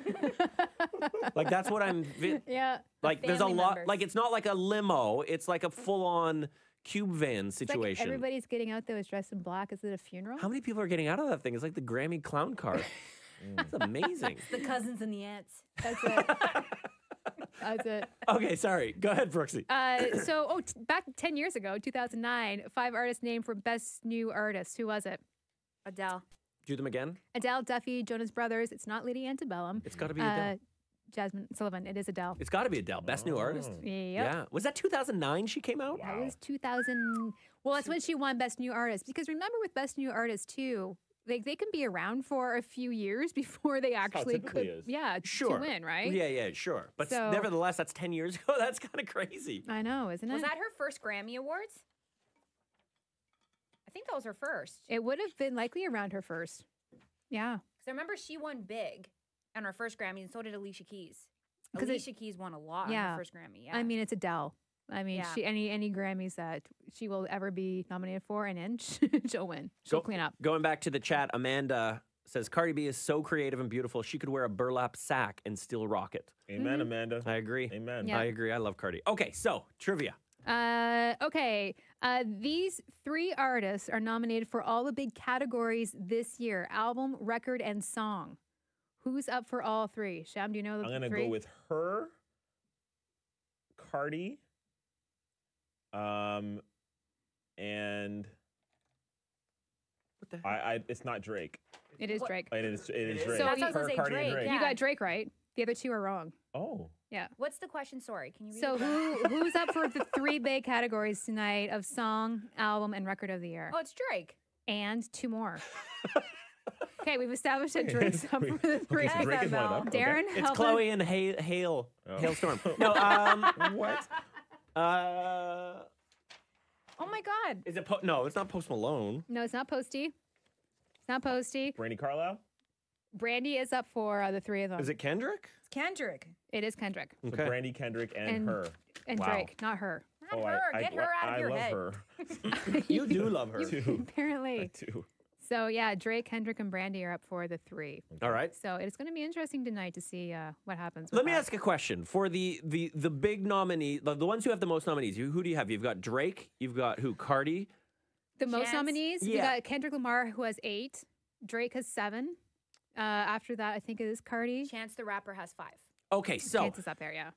S1: Like that's what I'm.
S2: Yeah.
S1: Like there's a
S4: family
S1: lot.
S4: members.
S1: Like it's not like a limo. It's like a full-on cube van
S2: It's like
S1: situation.
S2: everybody's getting out there is dressed in black. Is it a funeral?
S1: How many people are getting out of that thing? It's like the Grammy clown car. It's amazing.
S4: The cousins and the aunts.
S2: That's it. That's it.
S1: Okay, sorry. Go ahead, Brooksy.
S2: Back 10 years ago, 2009, 5 artists named for Best New Artist. Who was it?
S4: Adele.
S1: Do them again.
S2: Adele, Duffy, Jonas Brothers. It's not Lady Antebellum.
S1: It's got to be Adele.
S2: Jasmine Sullivan. It is Adele.
S1: It's got to be Adele. Best new artist.
S2: Yep.
S1: Yeah. Was that 2009 she came out?
S2: That was 2000. Well, that's when she won Best New Artist. Because remember with Best New Artist too, like they can be around for a few years before they actually could.
S3: Is.
S2: Yeah,
S1: Sure.
S2: to win, right?
S1: Yeah, sure. But
S2: So-
S1: nevertheless, that's 10 years ago. That's kind of crazy.
S2: I know, isn't it?
S4: Was that her first Grammy Awards? I think that was her first.
S2: It would have been likely around her first. Yeah.
S4: Because I remember she won big on her first Grammy, and so did Alicia Keys.
S2: 'Cause it-
S4: Alicia Keys won a lot on
S2: Yeah.
S4: her first Grammy. Yeah.
S2: I mean, it's Adele. I mean,
S4: Yeah.
S2: she any Grammys that she will ever be nominated for, and in she'll win. She'll clean up.
S1: Going back to the chat, Amanda says Cardi B is so creative and beautiful. She could wear a burlap sack and still rock it.
S3: Amen, Amanda.
S1: I agree.
S3: Amen.
S2: Yeah.
S1: I agree. I love Cardi. Okay, so trivia.
S2: Okay. These 3 artists are nominated for all the big categories this year: album, record, and song. Who's up for all 3? Shem, do you know the
S3: I'm going to
S2: 3?
S3: go with her, Cardi, and
S1: What the
S3: it's not Drake.
S2: It is Drake.
S3: It is Drake.
S2: So
S4: That's what I was
S3: her,
S4: gonna say,
S3: Cardi, and
S4: Drake,
S3: Drake.
S4: yeah.
S2: You got Drake right. The other 2 are wrong.
S3: Oh.
S2: Yeah.
S4: What's the question? Sorry, can you read
S2: So
S4: it?
S2: who's up for the 3 big categories tonight of song, album, and record of the year?
S4: Oh, it's Drake.
S2: And 2 more. Okay, we've established that Drake's up for the 3.
S3: Okay, so Drake is one of them. Okay.
S2: Darren,
S1: It's
S2: help
S1: Chloe and Hailstorm. No,
S3: What?
S2: Oh my God.
S1: is it? No, it's not Post Malone.
S2: No, it's not Posty. It's not Posty.
S3: Brandy Carlisle?
S2: Brandy is up for the 3 of them.
S1: Is it Kendrick?
S4: It's Kendrick.
S2: It is Kendrick
S3: So Brandy, Kendrick, and
S2: And-
S3: her.
S2: and
S1: Wow.
S2: Drake, not her.
S4: Not her. Get her out of your head.
S3: I love
S1: You do love her.
S3: her. Too.
S2: Apparently.
S3: I do.
S2: So yeah, Drake, Kendrick, and Brandy are up for the 3.
S1: All right.
S2: So it's going to be interesting tonight to see what happens.
S1: Let me ask a question. For the big nominee, the ones who have the most nominees, who do you have? You've got Drake. You've got who? Cardi.
S2: the most
S4: Chance.
S2: nominees. We
S1: Yeah.
S2: got Kendrick Lamar, who has 8. Drake has 7. After that, I think it is Cardi.
S4: Chance the Rapper has 5.
S1: Okay, so
S2: Chance is up there, yeah.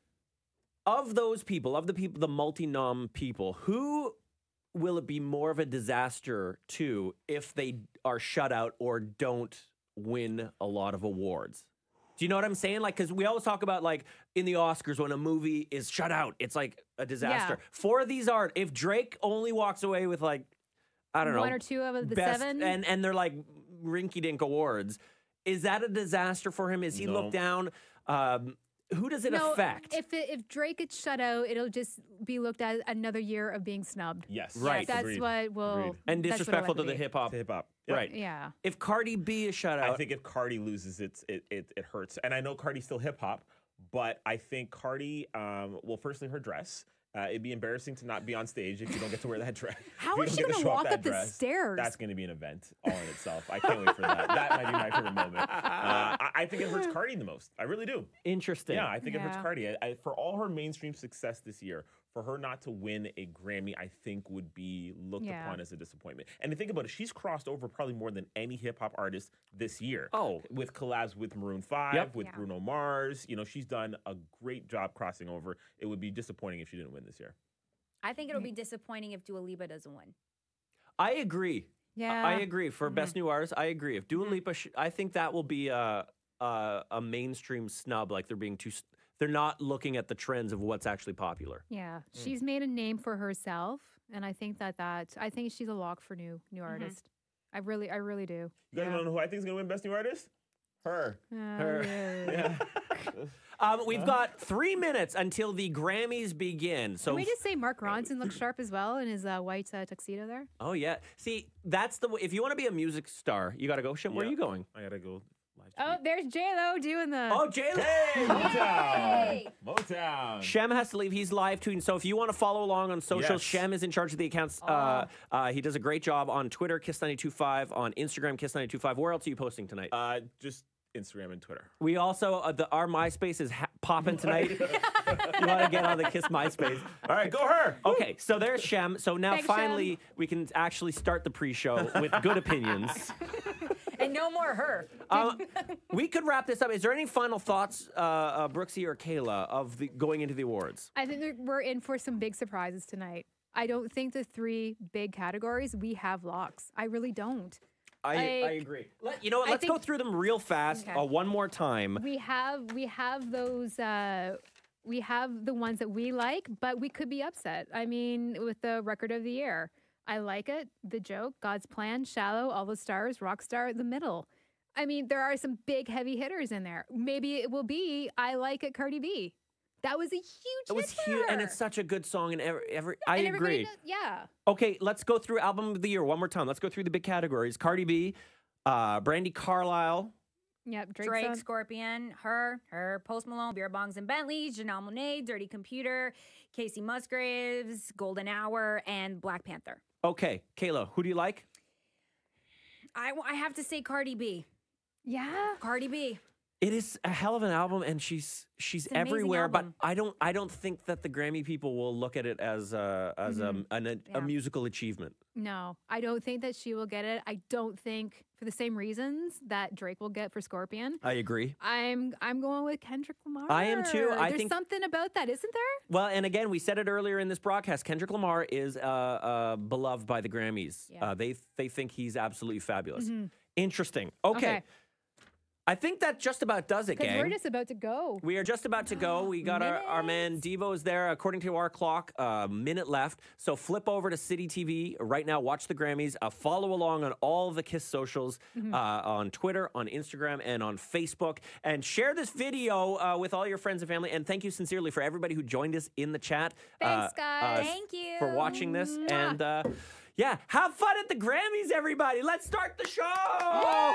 S1: of those people, the multi-nom people, who will it be more of a disaster to if they are shut out or don't win a lot of awards? Do you know what I'm saying? Like, because we always talk about, like, in the Oscars, when a movie is shut out, it's like a disaster.
S2: Yeah.
S1: For these art, if Drake only walks away with, like, I don't know,
S2: 1 or 2 of the
S1: best,
S2: 7.
S1: and they're like rinky-dink awards, is that a disaster for him? Is he
S3: No.
S1: looked down? Who does it
S2: no,
S1: affect?
S2: if Drake gets shut out, it'll just be looked at another year of being snubbed.
S3: Yes.
S1: Right.
S2: That's
S3: Agreed.
S2: what will.
S3: Agreed.
S1: And
S2: that's what it'll
S1: disrespectful to
S2: have
S1: the
S2: be.
S1: hip hop.
S3: Hip hop.
S1: Right.
S2: Yeah.
S1: If Cardi B is shut out,
S3: I think if Cardi loses, it hurts. And I know Cardi's still hip hop, but I think Cardi, well, firstly, her dress. It'd be embarrassing to not be on stage if you don't get to wear that dress.
S2: How
S3: If you
S2: is
S3: don't
S2: she
S3: get to
S2: gonna
S3: show off
S2: walk
S3: that
S2: up the
S3: dress,
S2: stairs?
S3: That's going to be an event all in itself. I can't wait for that. That might be my favorite moment. I think it hurts Cardi the most. I really do.
S1: interesting.
S3: Yeah, I think it hurts
S2: Yeah.
S3: Cardi. For all her mainstream success this year, for her not to win a Grammy, I think would be looked
S2: Yeah.
S3: upon as a disappointment. And to think about it, she's crossed over probably more than any hip hop artist this year.
S1: Oh.
S3: With collabs with Maroon 5,
S1: Yep.
S3: with
S2: Yeah.
S3: Bruno Mars. You know, she's done a great job crossing over. It would be disappointing if she didn't win this year.
S4: I think it'll be disappointing if Dua Lipa doesn't win.
S1: I agree.
S2: Yeah.
S1: I agree. For Best New Artist, I agree. If Dua Lipa, I think that will be a mainstream snub. Like they're being too. They're not looking at the trends of what's actually popular.
S2: Yeah. She's made a name for herself, and I think I think she's a lock for new artist. I really do.
S3: You guys want to know who I think is going to win Best New Artist? Her.
S1: Her.
S3: Yeah.
S1: We've got 3 minutes until the Grammys begin. So
S2: Can we just say Mark Ronson looks sharp as well in his white tuxedo there?
S1: oh yeah. See, that's the way. If you want to be a music star, you got to go. Shem, where are
S3: Yeah.
S1: you going?
S3: I got to go live
S2: Oh,
S3: tweet.
S2: there's J-Lo doing the...
S1: Oh, Jay.
S3: Hey, Motown.
S4: Hey.
S3: Motown.
S1: Shem has to leave. He's live tweeting. So if you want to follow along on social,
S3: Yes.
S1: Shem is in charge of the accounts. He does a great job on Twitter, KiSS925, on Instagram, KiSS925. Where else are you posting tonight?
S3: Just Instagram and Twitter.
S1: We also, our MySpace is popping tonight. You want to get on the KiSS MySpace.
S3: All right, go her.
S1: Okay, so there's Shem. So now
S2: Thanks,
S1: finally we can actually start the pre-show with good opinions.
S4: And no more her.
S1: We could wrap this up. Is there any final thoughts, Brooksy or Kayla, of going into the awards?
S2: I think we're in for some big surprises tonight. I don't think the 3 big categories we have locks. I really don't.
S1: I agree. You know what? Let's go through them real fast one more time.
S2: We have those. We have the ones that we like, but we could be upset. I mean, with the record of the year, I like it. The Joke, God's Plan, Shallow, All the Stars, Rockstar, The Middle. I mean, there are some big heavy hitters in there. Maybe it will be I Like It, Cardi B. That was a huge hit.
S1: It was huge, and it's such a good song. And I
S2: and
S1: agree.
S2: Yeah.
S1: Okay, let's go through album of the year one more time. Let's go through the big categories. Cardi B, Brandy Carlisle.
S2: Yep.
S4: Drake, Scorpion, her, Post Malone, Beer Bongs and Bentleys, Janelle Monáe, Dirty Computer, Casey Musgraves, Golden Hour, and Black Panther.
S1: Okay, Kayla, who do you like?
S4: I have to say Cardi B.
S2: Yeah.
S4: Cardi B.
S1: It is a hell of an album, and she's everywhere. But I don't think that the Grammy people will look at it as a musical achievement.
S2: No, I don't think that she will get it. I don't think for the same reasons that Drake will get for Scorpion.
S1: I agree.
S2: I'm going with Kendrick Lamar.
S1: I am too.
S2: There's something about that, isn't there?
S1: Well, and again, we said it earlier in this broadcast. Kendrick Lamar is beloved by the Grammys.
S2: Yeah.
S1: They think he's absolutely fabulous. Interesting. Okay. I think that just about does it, gang.
S2: We're just about to go.
S1: We are just about to go. We got our man Devo's there. According to our clock, a minute left. So flip over to Citytv right now. Watch the Grammys. Follow along on all the KiSS socials, on Twitter, on Instagram, and on Facebook. And share this video with all your friends and family. And thank you sincerely for everybody who joined us in the chat.
S2: Thanks, guys.
S4: Thank you.
S1: For watching this. And yeah, have fun at the Grammys, everybody. Let's start the show.